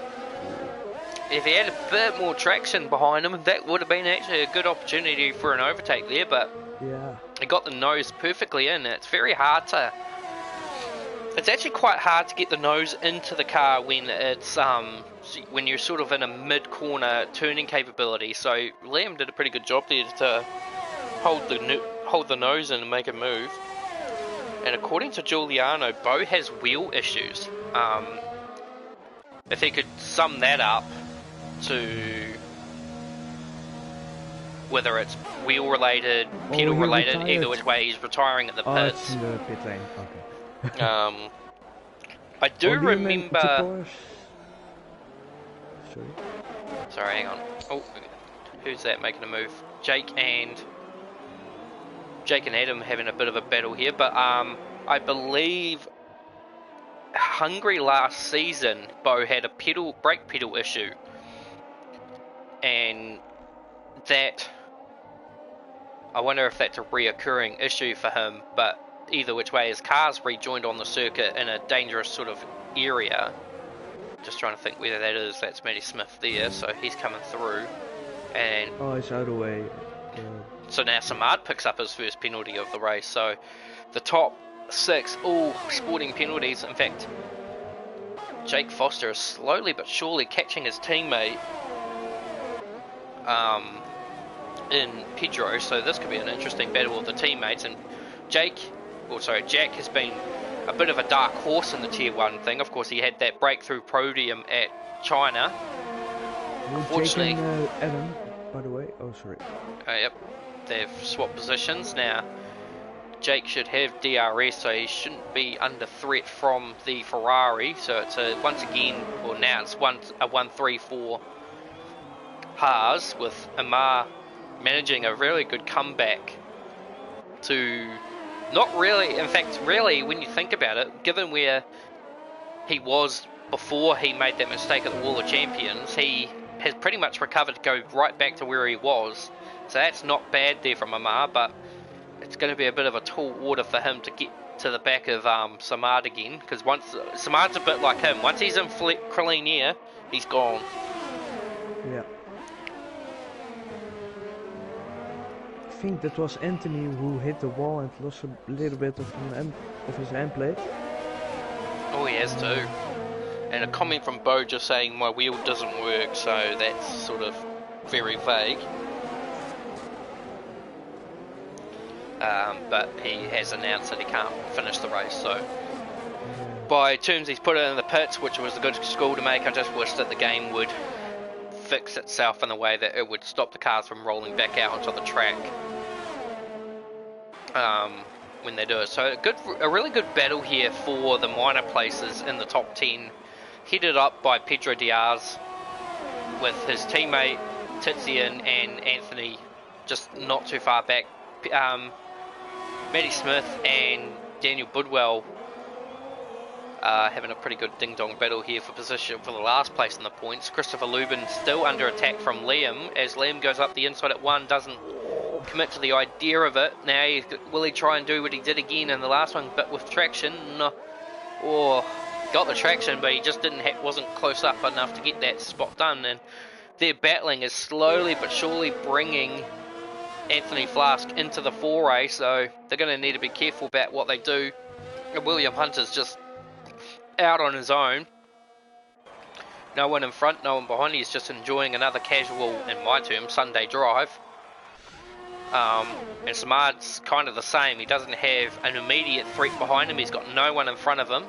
If he had a bit more traction behind him, that would have been actually a good opportunity for an overtake there, but yeah, he got the nose perfectly in. It's very hard to... It's actually quite hard to get the nose into the car when it's when you're sort of in a mid-corner turning capability. So Liam did a pretty good job there to hold the nose in and make a move. And according to Giuliano, Bo has wheel issues. If he could sum that up to whether it's wheel related, pedal related, either which way, he's retiring at the pits. It's in the pit lane. Okay. I do remember. Sorry, hang on. Oh, who's that making a move? Jake and Adam having a bit of a battle here, but I believe Hungary last season, Bo had a brake pedal issue, and that, I wonder if that's a reoccurring issue for him. But either which way, his car's rejoined on the circuit in a dangerous sort of area. Just trying to think whether that is. That's Matty Smith there, so he's coming through. And it's out of the way. So now Samad picks up his first penalty of the race. So the top 6 all sporting penalties. In fact, Jake Foster is slowly but surely catching his teammate in Pedro, so this could be an interesting battle of the teammates. And Jack has been a bit of a dark horse in the Tier 1 thing. Of course, he had that breakthrough podium at China. Unfortunately, Jake and Adam, by the way. Oh, sorry. Yep, they've swapped positions now. Jake should have DRS, so he shouldn't be under threat from the Ferrari. So it's once again, well now it's a 1-3-4 Haas, with Amar managing a really good comeback to not really, in fact, really, when you think about it, given where he was before he made that mistake at the Wall of Champions, he has pretty much recovered to go right back to where he was. So that's not bad there from Amar, but it's going to be a bit of a tall order for him to get to the back of Samad again, because once Samad's a bit like him, once he's in clean air, he's gone. Yeah. I think that was Anthony who hit the wall and lost a little bit of his end plate. Oh, he has too. And a comment from Bo just saying my wheel doesn't work, so that's sort of very vague. But he has announced that he can't finish the race, so by terms he's put it in the pits, which was a good school to make. I just wish that the game would fix itself in a way that it would stop the cars from rolling back out onto the track when they do it. So a really good battle here for the minor places in the top 10, headed up by Pedro Diaz with his teammate Tizian and Anthony just not too far back. Matty Smith and Daniel Budwell having a pretty good ding-dong battle here for position for the last place in the points. Christopher Lubin still under attack from Liam, as Liam goes up the inside at 1, doesn't commit to the idea of it. Now, will he try and do what he did again in the last one, but with traction? No. Oh, got the traction, but he just wasn't close up enough to get that spot done, and their battling is slowly but surely bringing Anthony Flask into the foray, so they're going to need to be careful about what they do. And William Hunter's just out on his own. No one in front, no one behind. He's just enjoying another casual, in my term, Sunday drive. And Samad's kind of the same. He doesn't have an immediate threat behind him. He's got no one in front of him.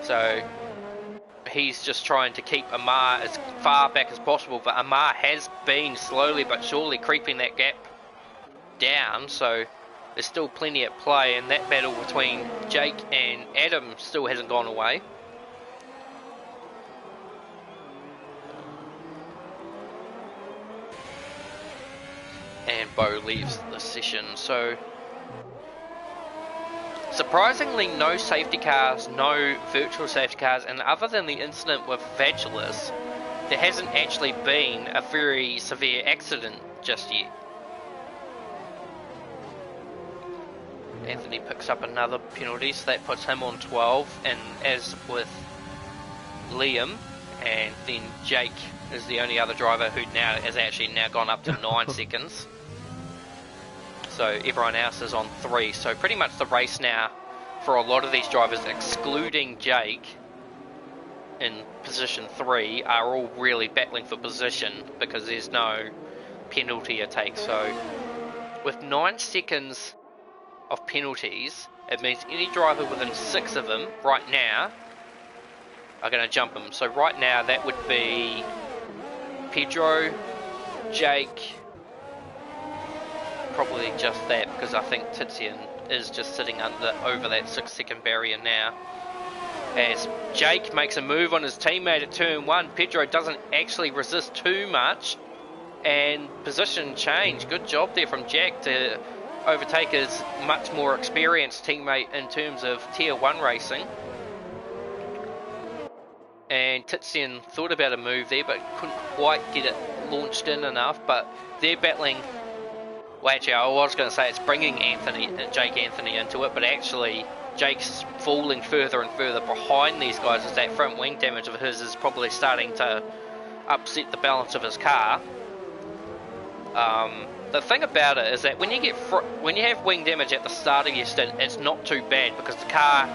So he's just trying to keep Amar as far back as possible. But Amar has been slowly but surely creeping that gap down. So there's still plenty at play, and that battle between Jake and Adam still hasn't gone away. And Bo leaves the session, so surprisingly no safety cars, no virtual safety cars, and other than the incident with Vagelis, there hasn't actually been a very severe accident just yet. Anthony picks up another penalty, so that puts him on 12, and as with Liam, and then Jake is the only other driver who now has actually gone up to 9 seconds. So everyone else is on 3, so pretty much the race now for a lot of these drivers, excluding Jake in position 3, are all really battling for position because there's no penalty to take. So with 9 seconds of penalties, it means any driver within 6 of them right now are going to jump them. So right now that would be Pedro, Jake, probably just that, because I think Tizian is just sitting over that 6-second barrier now. As Jake makes a move on his teammate at turn 1, Pedro doesn't actually resist too much, and position change. Good job there from Jack to overtake his much more experienced teammate in terms of tier 1 racing. And Tizian thought about a move there but couldn't quite get it launched in enough, but they're battling. Well, actually, I was going to say it's bringing Jake Anthony into it, but actually Jake's falling further and further behind these guys as that front wing damage of his is probably starting to upset the balance of his car. The thing about it is that when you have wing damage at the start of your stint, it's not too bad because the car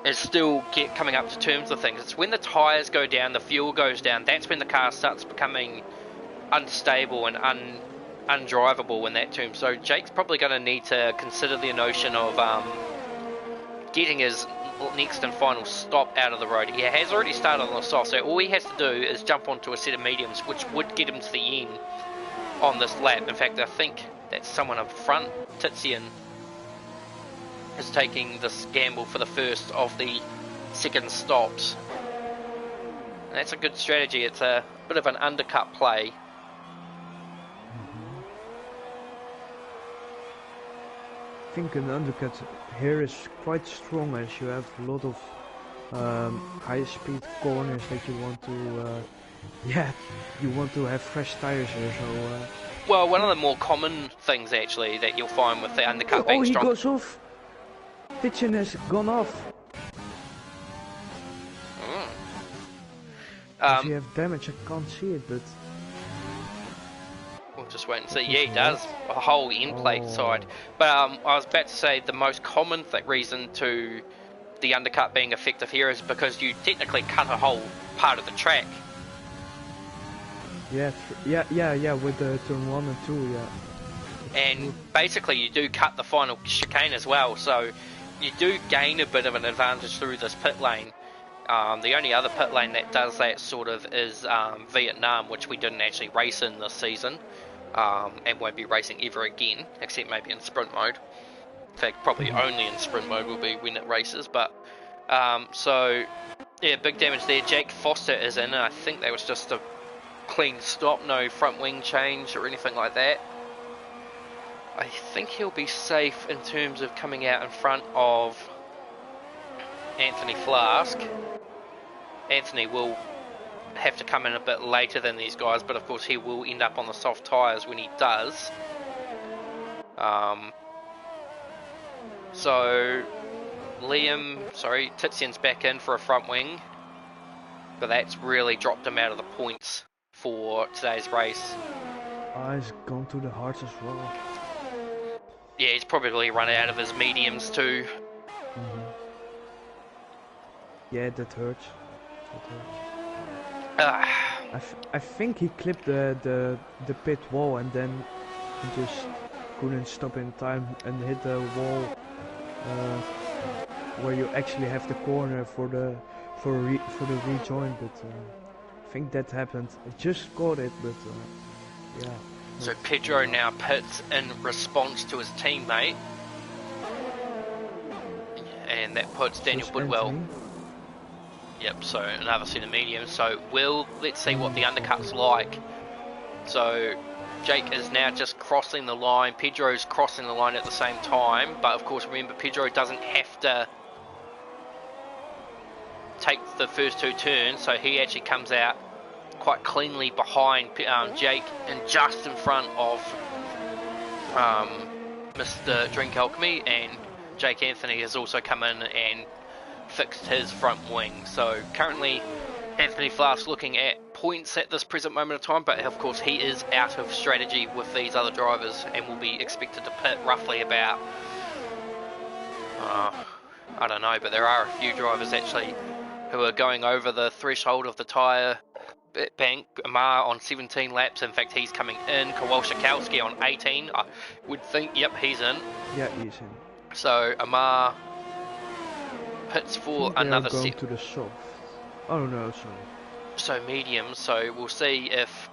is still coming up to terms with things. It's when the tyres go down, the fuel goes down, that's when the car starts becoming unstable and undrivable in that term. So Jake's probably going to need to consider the notion of getting his next and final stop out of the road. He has already started on the soft, so all he has to do is jump onto a set of mediums, which would get him to the end on this lap. In fact, I think that's someone up front. Tizian is taking this gamble for the first of the second stops. And that's a good strategy. It's a bit of an undercut play. I think an undercut here is quite strong, as you have a lot of high speed corners that you want to you want to have fresh tires here. So well, one of the more common things actually that you'll find with the undercut being strong. Oh, he goes off. Tizian has gone off. Does he have damage? I can't see it, but we'll just wait and see. Yeah, he does. A whole end plate side. But I was about to say the most common reason to the undercut being effective here is because you technically cut a whole part of the track. Yeah, with the turn 1 and 2, yeah. And basically you do cut the final chicane as well, so you do gain a bit of an advantage through this pit lane. The only other pit lane that does that sort of is Vietnam, which we didn't actually race in this season, and won't be racing ever again, except maybe in sprint mode. In fact, probably only in sprint mode will be when it races. But so yeah, big damage there. Jake Foster is in, and I think that was just a clean stop, no front wing change or anything like that. I think he'll be safe in terms of coming out in front of Anthony Flask. Anthony will have to come in a bit later than these guys, but of course he will end up on the soft tyres when he does. So Titson's back in for a front wing, but that's really dropped him out of the points for today's race. He's gone to the hards as well. Yeah, he's probably run out of his mediums too. Yeah, that hurts. I think he clipped the pit wall and then he just couldn't stop in time and hit the wall where you actually have the corner for the rejoin. But I think that happened. I just caught it, but yeah. So Pedro now pits in response to his teammate, and that puts Daniel Woodwell. Yep, so another set of mediums. So let's see what the undercut's like. So Jake is now just crossing the line. Pedro's crossing the line at the same time, but of course remember Pedro doesn't have to take the first two turns, so he actually comes out quite cleanly behind Jake and just in front of Mr. Drink Alchemy, and Jake Anthony has also come in and fixed his front wing. So currently Anthony Flask looking at points at this present moment of time, but of course he is out of strategy with these other drivers and will be expected to pit roughly about I don't know, but there are a few drivers actually who are going over the threshold of the tyre bank. Amar on 17 laps, in fact he's coming in. Kowalczykowski on 18, I would think, yep, he's in. Yeah, he's in. So Amar pits for another going set. To the soft. Oh no, sorry. So medium, so we'll see if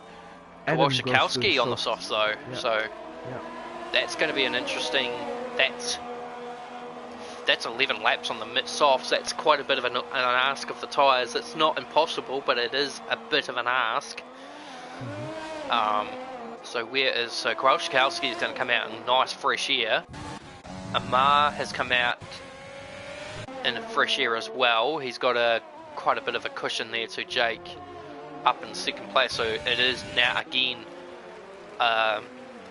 Kowalczykowski on the soft though. Yeah. So that's going to be an interesting, that's 11 laps on the mid softs. That's quite a bit of an ask of the tyres. It's not impossible, but it is a bit of an ask. So Kowalczykowski is going to come out in nice fresh air. Amar has come out in fresh air as well. He's got quite a bit of a cushion there to Jake up in second place. So it is now again a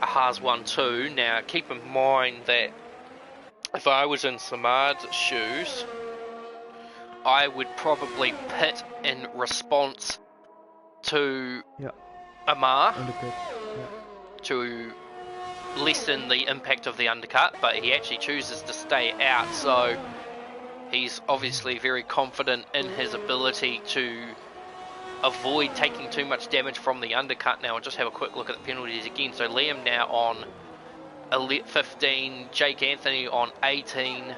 Haas 1-2. Now keep in mind that if I was in Samad's shoes, I would probably pit in response to Amar to lessen the impact of the undercut, but he actually chooses to stay out, so he's obviously very confident in his ability to avoid taking too much damage from the undercut. Now I'll just have a quick look at the penalties again. So Liam now on 15, Jake Anthony on 18,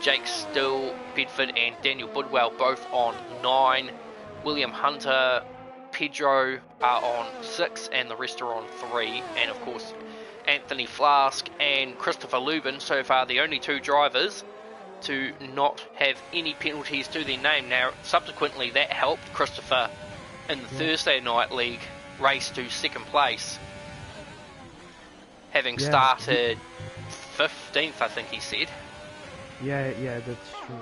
Jake Still, Bedford and Daniel Budwell both on 9, William Hunter, Pedro are on 6 and the rest are on 3, and of course Anthony Flask and Christopher Lubin so far the only two drivers to not have any penalties to their name. Now subsequently that helped Christopher in the Thursday night league race to second place, having started 15th, I think he said. Yeah, that's true.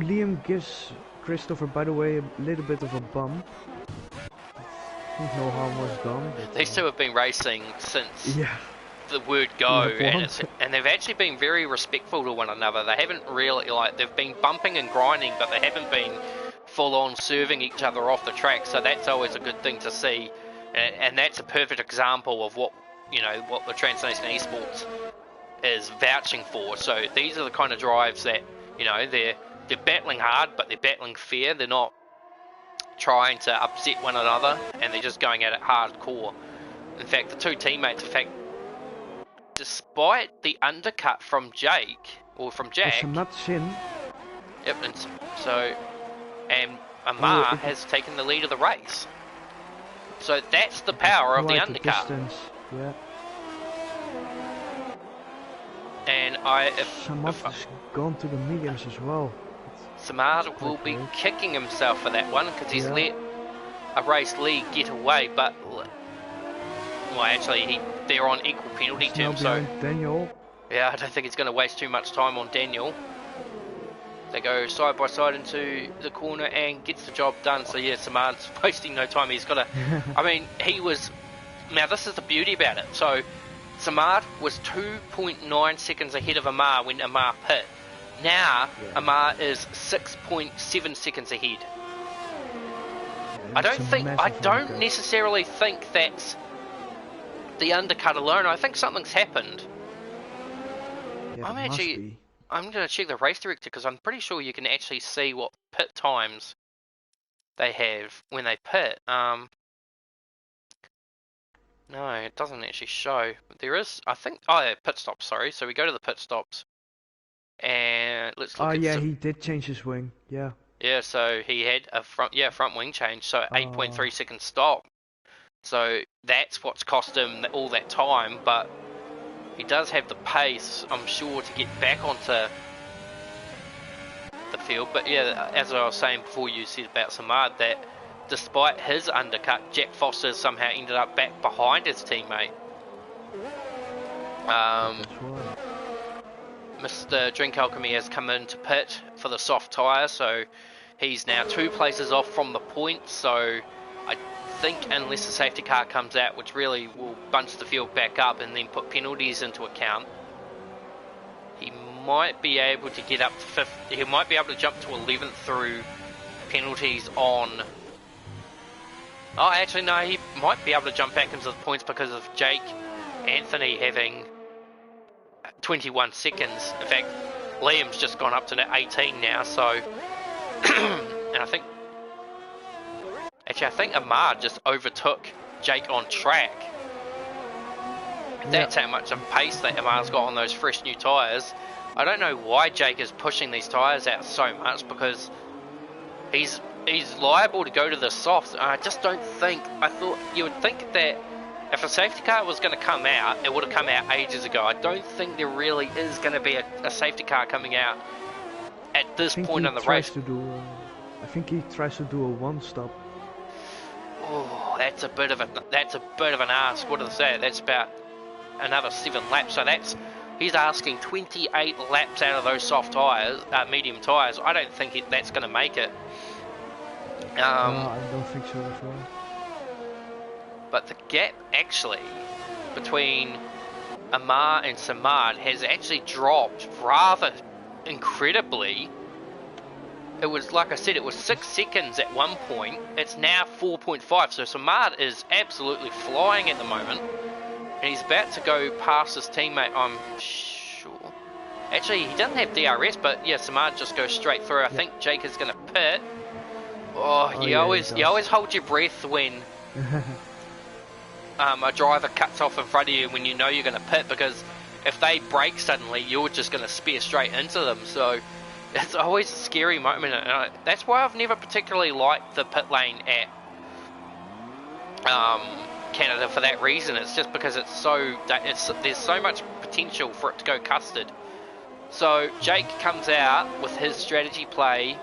Liam gives Christopher, by the way, a little bit of a bump. I think no harm was done. But, these two have been racing since the word go, and they've actually been very respectful to one another. They haven't really, they've been bumping and grinding, but they haven't been full on serving each other off the track, so that's always a good thing to see. And that's a perfect example of what the Transnation eSports is vouching for. So these are the kind of drives that they're battling hard, but they're battling fair. They're not trying to upset one another, and they're just going at it hardcore. In fact, the two teammates, despite the undercut from Jack, Yep, and Amar has taken the lead of the race. So that's the power of the undercut. Yeah. And Samad has gone to the mediums as well. Samad will be kicking himself for that one because he's let a race lead get away, but actually they're on equal penalty terms. So Daniel. Yeah, I don't think he's going to waste too much time on Daniel. They go side by side into the corner and gets the job done. So yeah, Samad's wasting no time. He's got to... I mean, he was... Now, this is the beauty about it. So, Samad was 2.9 seconds ahead of Amar when Amar pit. Now, Yeah. Amar is 6.7 seconds ahead. Yeah, I that's a don't massive undercut. necessarily think that's the undercut alone. I think something's happened. Yeah, I'm that must actually... be. I'm going to check the race director because I'm pretty sure you can actually see what pit times they have when they pit. No, it doesn't actually show. There is, I think, oh yeah, pit stops, sorry. So we go to the pit stops and let's Oh look at yeah, some, he did change his wing. Yeah. yeah, so he had a front wing change, so Oh. 8.3 second stop. So that's what's cost him all that time, but he does have the pace, I'm sure, to get back onto the field. But yeah, as I was saying before, you said about Samad, that despite his undercut, Jack Foster somehow ended up back behind his teammate. That's right. Mr. Drink Alchemy has come in to pit for the soft tyre, so he's now 2 places off from the point. So I think unless the safety car comes out, which really will bunch the field back up and then put penalties into account, he might be able to get up to 5th. He might be able to jump to 11th through penalties on... Oh, actually, no, he might be able to jump back into the points because of Jake Anthony having 21 seconds. In fact, Liam's just gone up to 18 now, so... and I think Amar just overtook Jake on track. That's how much of pace that Amar's got on those fresh new tyres. I don't know why Jake is pushing these tyres out so much, because he's liable to go to the softs. I just don't think... I thought you would think that if a safety car was going to come out, it would have come out ages ago. I don't think there really is going to be a safety car coming out at this point in the race. I think he tries to do a one-stop. Oh, that's a bit of an ask. What is that? That's about another 7 laps. So he's asking 28 laps out of those soft tyres, medium tyres. I don't think that's going to make it. No, I don't think so as well. But the gap actually between Amar and Samad has actually dropped rather incredibly. It was, like I said, it was 6 seconds at one point. It's now 4.5. So Samad is absolutely flying at the moment. And he's about to go past his teammate, I'm sure. Actually, he doesn't have DRS, but yeah, Samad just goes straight through. I think Jake is going to pit. You always hold your breath when a driver cuts off in front of you when you know you're going to pit, because if they brake suddenly, you're just going to spear straight into them. So it's always a scary moment, and that's why I've never particularly liked the pit lane at Canada for that reason. It's just because there's so much potential for it to go custard. So Jake comes out with his strategy play.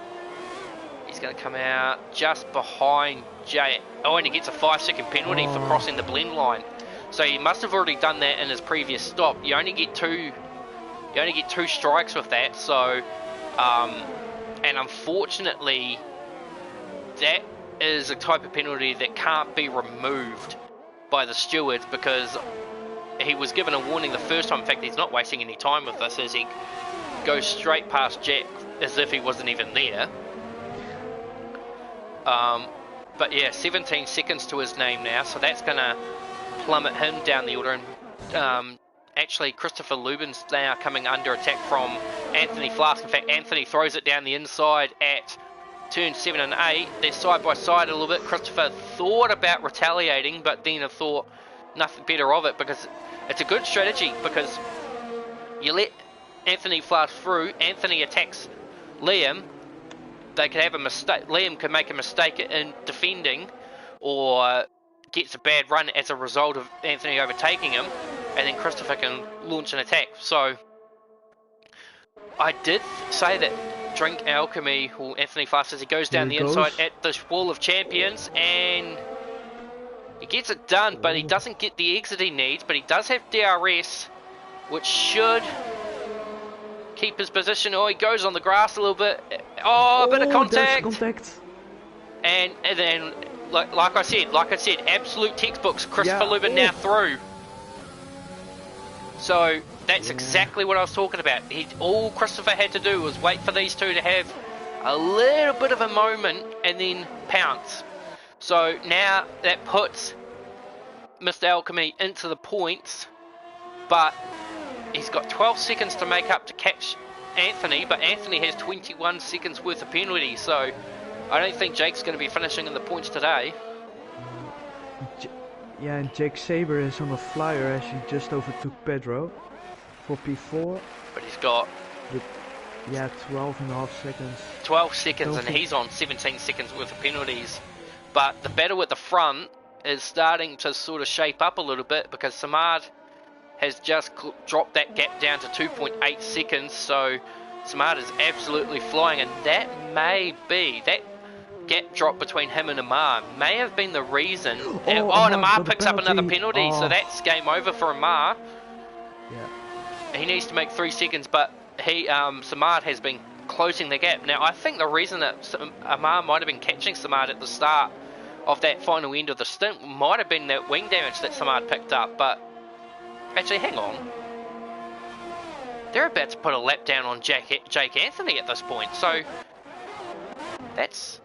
He's going to come out just behind Jake. Oh, and he gets a 5-second penalty for crossing the blend line. So he must have already done that in his previous stop. You only get two strikes with that. So, and unfortunately, that is a type of penalty that can't be removed by the stewards, because he was given a warning the first time. In fact, he's not wasting any time with this, as he goes straight past Jack as if he wasn't even there. But yeah, 17 seconds to his name now, so that's going to plummet him down the order. And actually, Christopher Lubin's now coming under attack from Anthony Flask. In fact, Anthony throws it down the inside at turn 7 and 8. They're side by side a little bit. Christopher thought about retaliating, but then thought nothing better of it, because it's a good strategy, because you let Anthony Flask through, Anthony attacks Liam. They could have a mistake. Liam could make a mistake in defending, or gets a bad run as a result of Anthony overtaking him, and then Christopher can launch an attack. So I did say that Drink Alchemy, or Anthony Flask, as he goes down the inside at the Wall of Champions, and he gets it done, but he doesn't get the exit he needs. But he does have DRS, which should keep his position. Oh, he goes on the grass a little bit. Oh, a bit of contact. There's contact. And then, like I said, absolute textbooks. Christopher Lubin now through. So that's exactly what I was talking about. All Christopher had to do was wait for these two to have a little bit of a moment and then pounce. So now that puts Mr. Alchemy into the points, but he's got 12 seconds to make up to catch Anthony, but Anthony has 21 seconds worth of penalties, so I don't think Jake's going to be finishing in the points today. Yeah, and Jake Saber is on a flyer as he just overtook Pedro for P4. But he's got 12.5 seconds. 12 seconds, and he's on 17 seconds worth of penalties. But the battle at the front is starting to sort of shape up a little bit because Samad has just dropped that gap down to 2.8 seconds. So Samad is absolutely flying, and that may be that gap drop between him and Amar may have been the reason. And Amar picks up another penalty, so that's game over for Amar. Yeah. He needs to make 3 seconds, but Samad has been closing the gap. Now, I think the reason that Amar might have been catching Samad at the start of that final end of the stint might have been that wing damage that Samad picked up, but actually, hang on. They're about to put a lap down on Jake Anthony at this point, so that's...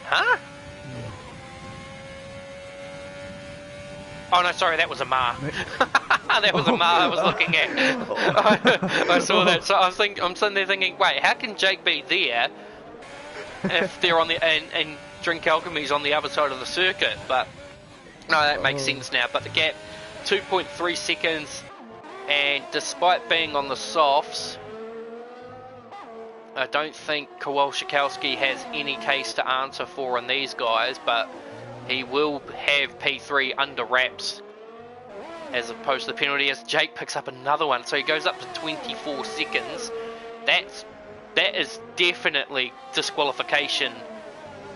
Huh? Oh no, sorry, that was Amar. That was Amar I was looking at. I saw that, so I'm sitting there thinking, wait, how can Jake be there if they're on the and Drink Alchemy's on the other side of the circuit? But no, that makes sense now. But the gap, 2.3 seconds, and despite being on the softs, I don't think Kowalczykowski has any case to answer for on these guys, but he will have P3 under wraps as opposed to the penalty as Jake picks up another one, so he goes up to 24 seconds. That is definitely disqualification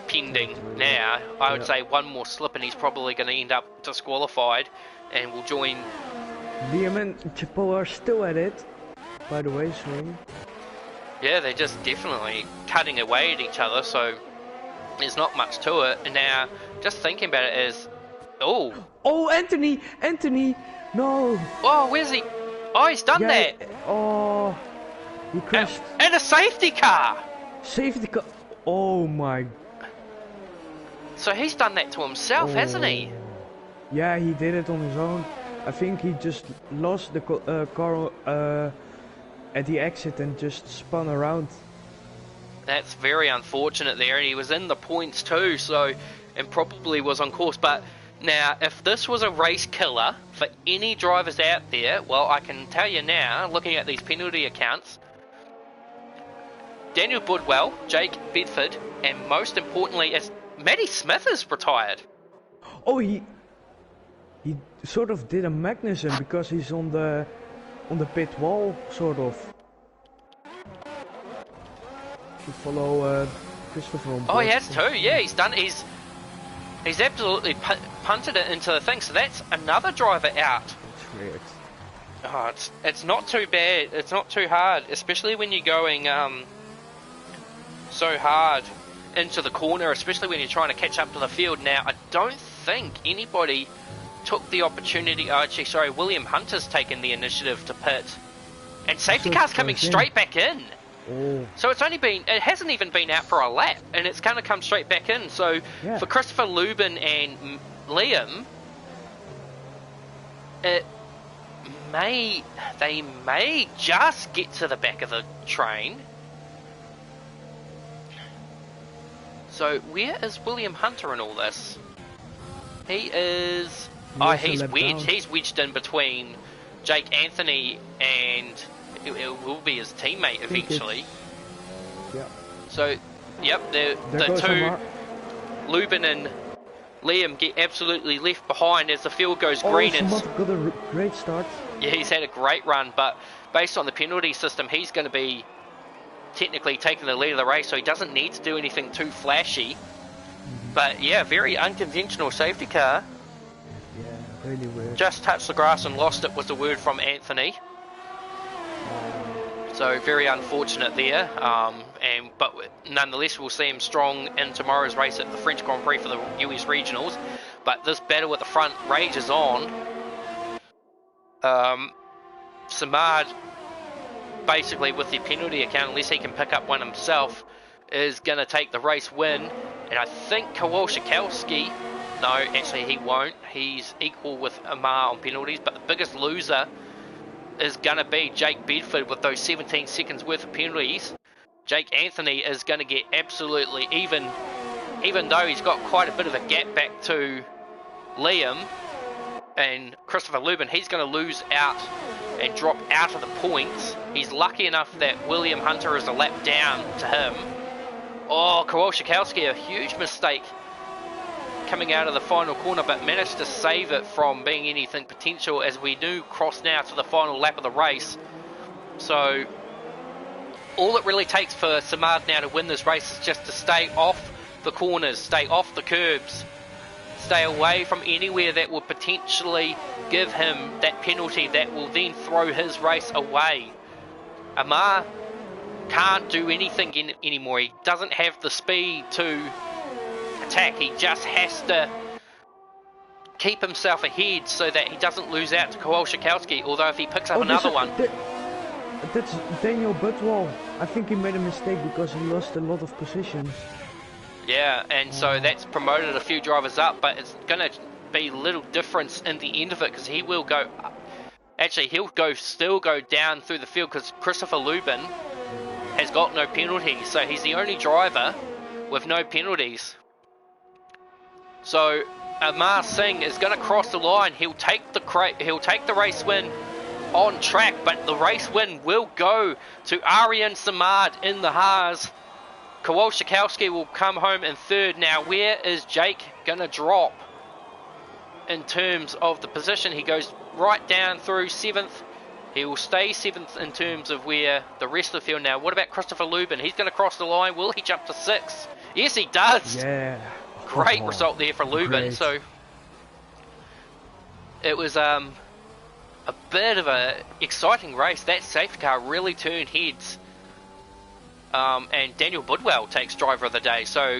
pending now. I would say one more slip and he's probably going to end up disqualified and will join. Liam and Chapo are still at it, by the way, so... Yeah, they're just definitely cutting away at each other, so there's not much to it. And now, just thinking about it is... Oh, Anthony! No! Oh, where's he? Oh, he's done that! Oh, he crashed. And a safety car! Safety car! Oh my... So he's done that to himself, hasn't he? Yeah, he did it on his own. I think he just lost the car at the exit and just spun around. That's very unfortunate there, and he was in the points too, so, and probably was on course. But now, if this was a race killer for any drivers out there, well, I can tell you now, looking at these penalty accounts, Daniel Budwell, Jake Bedford, and most importantly, as Matty Smith is retired. Oh, he sort of did a Magnussen because he's on the pit wall, sort of. To follow Christopher on board. Oh, he has too. Yeah, he's done. He's absolutely punted it into the thing. So that's another driver out. It's weird. Oh, it's not too bad. It's not too hard, especially when you're going so hard into the corner, especially when you're trying to catch up to the field. Now, I don't think anybody took the opportunity. Oh, actually, sorry, William Hunter's taken the initiative to pit, and safety car's coming straight back in. Oh. So it hasn't even been out for a lap, and it's going to come straight back in. So for Christopher Lubin and Liam, they may just get to the back of the train. So where is William Hunter in all this? He is... Oh, he's wedged. He's wedged in between Jake Anthony and it will be his teammate eventually. Yeah. So, yep, the two, Lubin and Liam, get absolutely left behind as the field goes green. And got a great start. Yeah, he's had a great run, but based on the penalty system, he's going to be technically taking the lead of the race, so he doesn't need to do anything too flashy. But yeah, very unconventional safety car. Yeah. really weird. Just touched the grass and lost it was the word from Anthony. So very unfortunate there, but nonetheless we'll see him strong in tomorrow's race at the French Grand Prix for the US Regionals. But this battle at the front rages on. Samad, basically with the penalty account, unless he can pick up one himself, is going to take the race win. And I think Kowalczyk, no, actually he won't. He's equal with Amar on penalties, but the biggest loser is going to be Jake Bedford with those 17 seconds worth of penalties. Jake Anthony is going to get absolutely even though he's got quite a bit of a gap back to Liam and Christopher Lubin. He's going to lose out and drop out of the points. He's lucky enough that William Hunter is a lap down to him. Oh, Kowalczyk, a huge mistake coming out of the final corner, but managed to save it from being anything potential as we do cross now to the final lap of the race. So all it really takes for Samad now to win this race is just to stay off the corners, stay off the curbs, stay away from anywhere that will potentially give him that penalty that will then throw his race away. Amar can't do anything anymore. He doesn't have the speed to attack. He just has to keep himself ahead so that he doesn't lose out to Kowalczyk, although if he picks up another one... That's Daniel Butwell. I think he made a mistake because he lost a lot of positions. Yeah, and so that's promoted a few drivers up, but it's going to be little difference in the end of it because he will go... Actually, he'll still go down through the field because Christopher Lubin has got no penalties, so he's the only driver with no penalties. So Amar Singh is going to cross the line. He'll take the race win on track, but the race win will go to Aryan Samad in the Haas. Kowalczyk will come home in third. Now, where is Jake going to drop in terms of the position? He goes right down through 7th. He will stay 7th in terms of where the rest of the field. Now, what about Christopher Lubin? He's going to cross the line. Will he jump to 6th? Yes, he does. Yeah. Great result there for Lubin. Great. So it was a bit of a exciting race. That safety car really turned heads. And Daniel Budwell takes driver of the day. So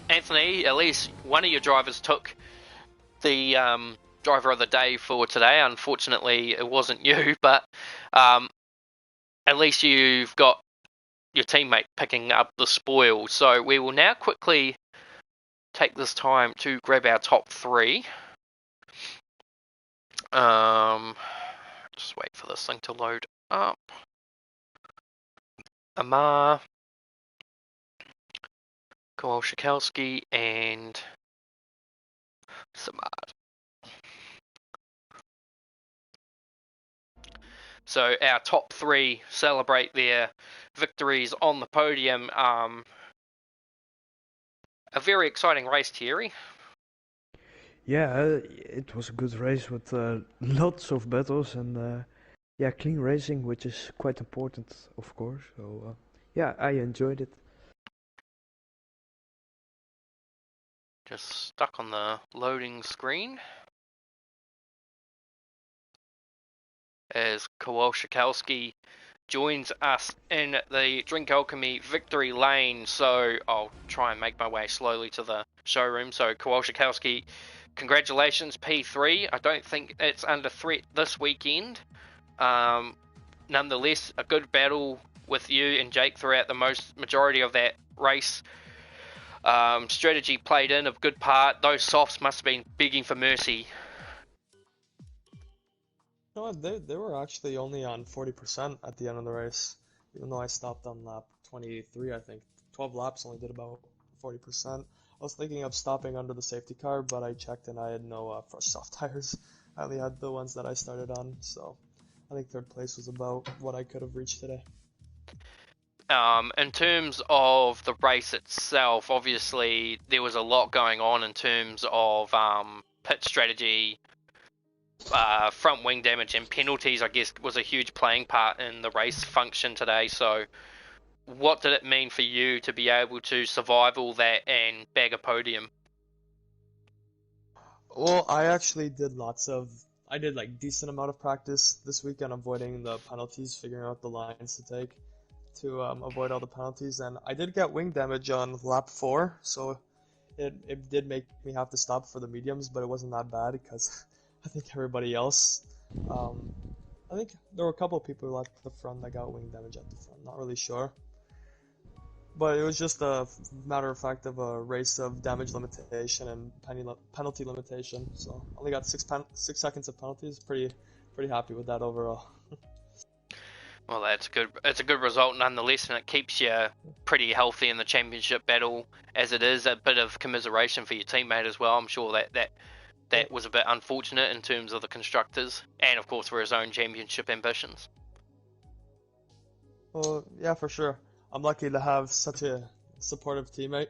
Anthony, at least one of your drivers took the driver of the day for today. Unfortunately, it wasn't you, but at least you've got your teammate picking up the spoil. So we will now quickly take this time to grab our top 3. Just wait for this thing to load up. Amar, Kowalczyk, and Samad. So our top 3 celebrate their victories on the podium. A very exciting race, Thierry. Yeah, it was a good race with lots of battles and yeah, clean racing, which is quite important, of course. So yeah, I enjoyed it. Just stuck on the loading screen as Kowalczyk joins us in the Drink Alchemy victory lane. So I'll try and make my way slowly to the showroom. So Kowalczyk, congratulations, P3. I don't think it's under threat this weekend. Nonetheless, a good battle with you and Jake throughout the majority of that race. Strategy played in a good part. Those softs must have been begging for mercy. No, they were actually only on 40% at the end of the race, even though I stopped on lap 23, I think. 12 laps only did about 40%. I was thinking of stopping under the safety car, but I checked and I had no fresh soft tires. I only had the ones that I started on, so I think third place was about what I could have reached today. In terms of the race itself, obviously there was a lot going on in terms of pit strategy, front wing damage and penalties, I guess, was a huge playing part in the race function today. So what did it mean for you to be able to survive all that and bag a podium? Well, I actually I did like decent amount of practice this weekend avoiding the penalties, figuring out the lines to take to avoid all the penalties, and I did get wing damage on lap 4, so it did make me have to stop for the mediums, but it wasn't that bad because I think everybody else, um, I think there were a couple of people at the front that got wing damage at the front, not really sure. But it was just a matter of fact of a race of damage limitation and penalty limitation. So only got 6 seconds of penalties. Pretty happy with that overall. Well, that's good. It's a good result nonetheless, and it keeps you pretty healthy in the championship battle. As it is, a bit of commiseration for your teammate as well. I'm sure that was a bit unfortunate in terms of the constructors, and of course for his own championship ambitions. Well, yeah, for sure. I'm lucky to have such a supportive teammate.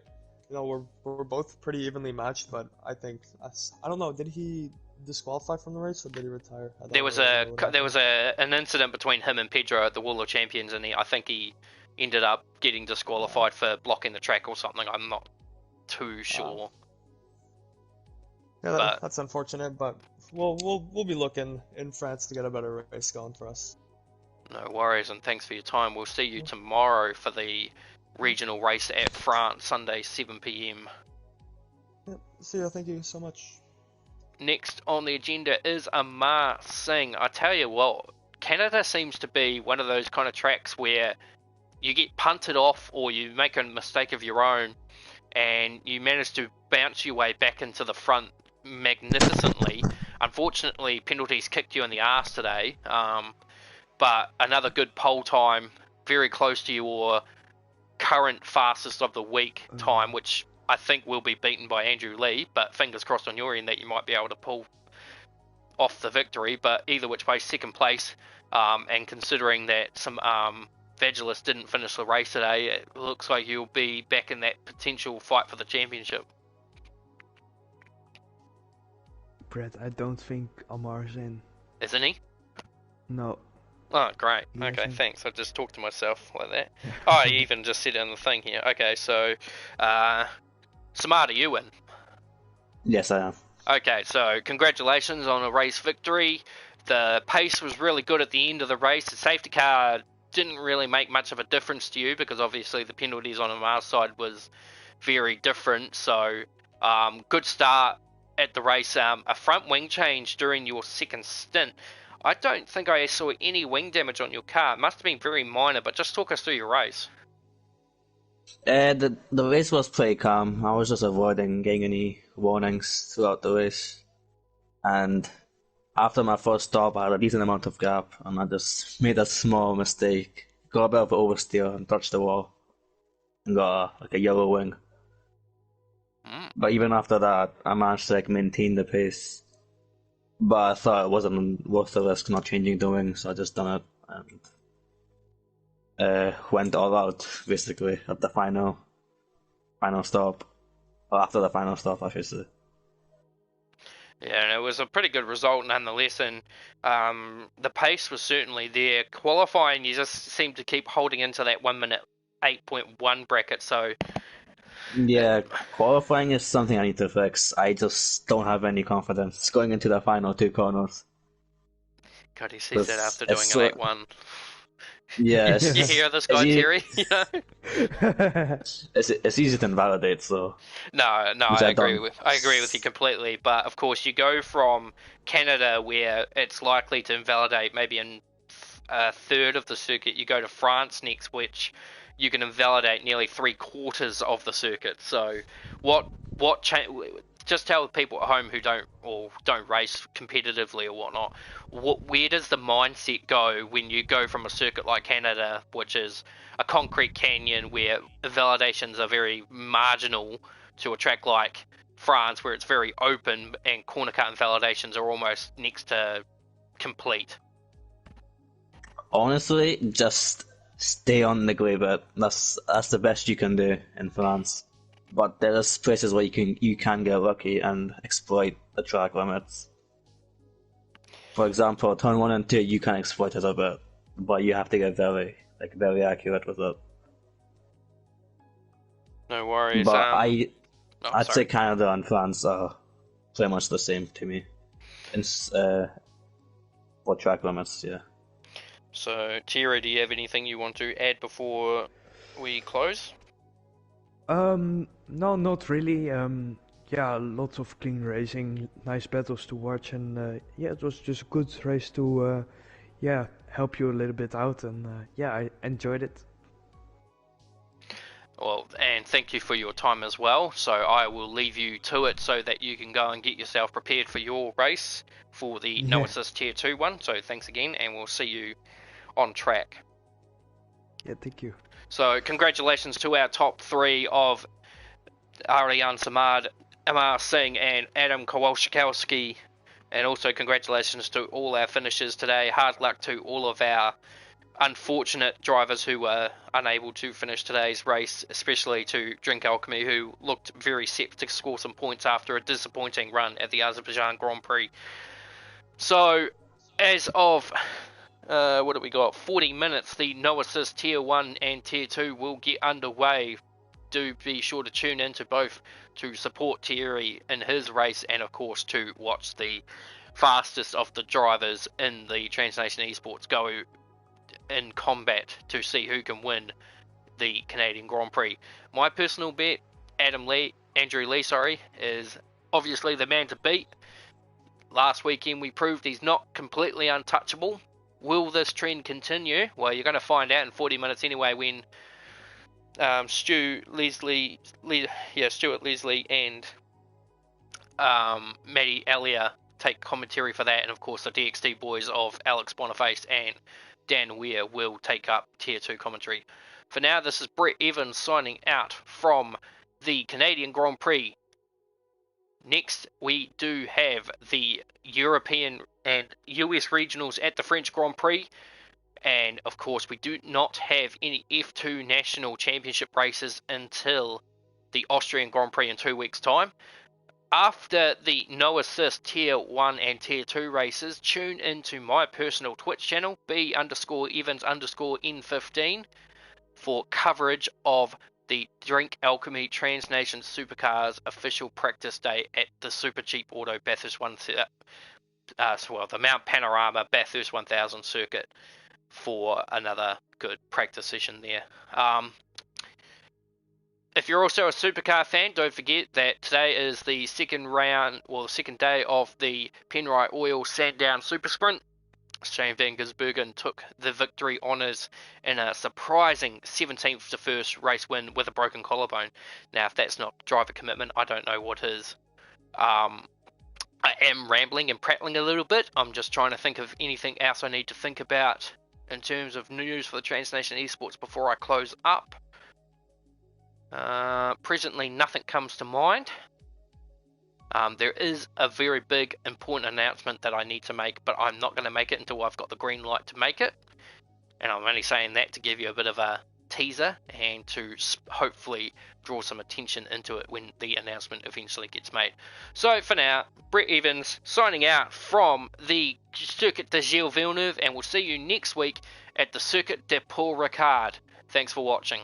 You know, we're both pretty evenly matched, but I think I don't know. Did he disqualify from the race or did he retire? There was an incident between him and Pedro at the Wall of Champions, and I think he ended up getting disqualified for blocking the track or something. I'm not too sure. Yeah, that's unfortunate, but we'll be looking in France to get a better race going for us. No worries, and thanks for your time. We'll see you tomorrow for the regional race at France, Sunday, 7 p.m. Yep, see you. Thank you so much. Next on the agenda is Amar Singh. I tell you what, Canada seems to be one of those kind of tracks where you get punted off or you make a mistake of your own and you manage to bounce your way back into the front magnificently. Unfortunately, penalties kicked you in the arse today, but another good pole time, very close to your current fastest of the week time, which I think will be beaten by Andrew Lee, but fingers crossed on your end that you might be able to pull off the victory. But either which way, second place, and considering that some Vagilis didn't finish the race today, it looks like you'll be back in that potential fight for the championship. Brett, I don't think Amar's in. Isn't he? No. Oh, great. Yes, Okay, thanks. I just talked to myself like that. Oh, I even just said it in the thing here. Okay, so, Samad, are you in? Yes, I am. Okay, so congratulations on a race victory. The pace was really good at the end of the race. The safety car didn't really make much of a difference to you because obviously the penalties on Amar's side was very different. So, good start at the race. A front wing change during your second stint. I don't think I saw any wing damage on your car. It must have been very minor, but just talk us through your race. The race was pretty calm. I was just avoiding getting any warnings throughout the race. And after my first stop, I had a decent amount of gap, and I just made a small mistake. Got a bit of oversteer and touched the wall, and got a yellow wing. But even after that, I managed to maintain the pace. But I thought it wasn't worth the risk not changing the wing, so I just done it and went all out basically at the final stop, or after the final stop, I should say. Yeah, and it was a pretty good result nonetheless, and the pace was certainly there. Qualifying, you just seemed to keep holding into that 1 minute 8.1 bracket, so... Yeah, qualifying is something I need to fix. I just don't have any confidence going into the final 2 corners. God, he says that after doing an 8-1. Yeah. You hear this guy, Terry? You know? It's easy to invalidate, so... No, I agree with you completely, but of course you go from Canada where it's likely to invalidate maybe in a third of the circuit, you go to France next, which you can invalidate nearly 3/4 of the circuit. So just tell people at home who don't race competitively or whatnot, where does the mindset go when you go from a circuit like Canada, which is a concrete canyon where validations are very marginal, to a track like France where it's very open and corner cut invalidations are almost next to complete? Honestly, just stay on the grey bit. That's the best you can do in France. But there's places where you can get lucky and exploit the track limits. For example, turn 1 and 2 you can exploit it a bit, but you have to get very accurate with it. No worries. But I'd say Canada and France are pretty much the same to me. It's for track limits, yeah. So, Thierry, do you have anything you want to add before we close? No, not really. Yeah, lots of clean racing, nice battles to watch, and yeah, it was just a good race to yeah, help you a little bit out, and yeah, I enjoyed it. Well, and thank you for your time as well. So I will leave you to it so that you can go and get yourself prepared for your race for the No Yeah. Assist Tier 2 one. So thanks again, and we'll see you on track. Yeah, thank you. So congratulations to our top 3 of Aryan Samad, Amar Singh, and Adam Kowalski. And also congratulations to all our finishers today. Hard luck to all of our unfortunate drivers who were unable to finish today's race, especially to Drink Alchemy, who looked very set to score some points after a disappointing run at the Azerbaijan Grand Prix. So, as of, what have we got, 40 minutes, the No Assist Tier 1 and Tier 2 will get underway. Do be sure to tune into both to support Thierry in his race and, of course, to watch the fastest of the drivers in the Transnation eSports go in combat to see who can win the Canadian Grand Prix. My personal bet, Andrew Lee, is obviously the man to beat. Last weekend we proved he's not completely untouchable. Will this trend continue? Well, you're going to find out in 40 minutes anyway when Stuart Leslie and Matty Elliott take commentary for that, and of course the DXT boys of Alex Boniface and Dan Weir will take up Tier 2 commentary. For now, this is Brett Evans signing out from the Canadian Grand Prix. Next, we do have the European and US regionals at the French Grand Prix. And of course, we do not have any F2 national championship races until the Austrian Grand Prix in 2 weeks' time. After the No Assist Tier 1 and Tier 2 races, tune into my personal Twitch channel, B_Evans_N15, for coverage of the Drink Alchemy Transnation Supercars official practice day at the Super Cheap Auto Bathurst the Mount Panorama Bathurst 1000 circuit for another good practice session there. If you're also a supercar fan, don't forget that today is the second day of the Penrite Oil Sandown Super Sprint. Shane van Gisbergen took the victory honours in a surprising 17th to first race win with a broken collarbone. Now, if that's not driver commitment, I don't know what is. I am rambling and prattling a little bit. I'm just trying to think of anything else I need to think about in terms of news for the Transnation eSports before I close up. Presently, nothing comes to mind. There is a very big, important announcement that I need to make, but I'm not going to make it until I've got the green light to make it. And I'm only saying that to give you a bit of a teaser and to hopefully draw some attention into it when the announcement eventually gets made. So for now, Brett Evans signing out from the Circuit de Gilles Villeneuve, and we'll see you next week at the Circuit de Paul Ricard. Thanks for watching.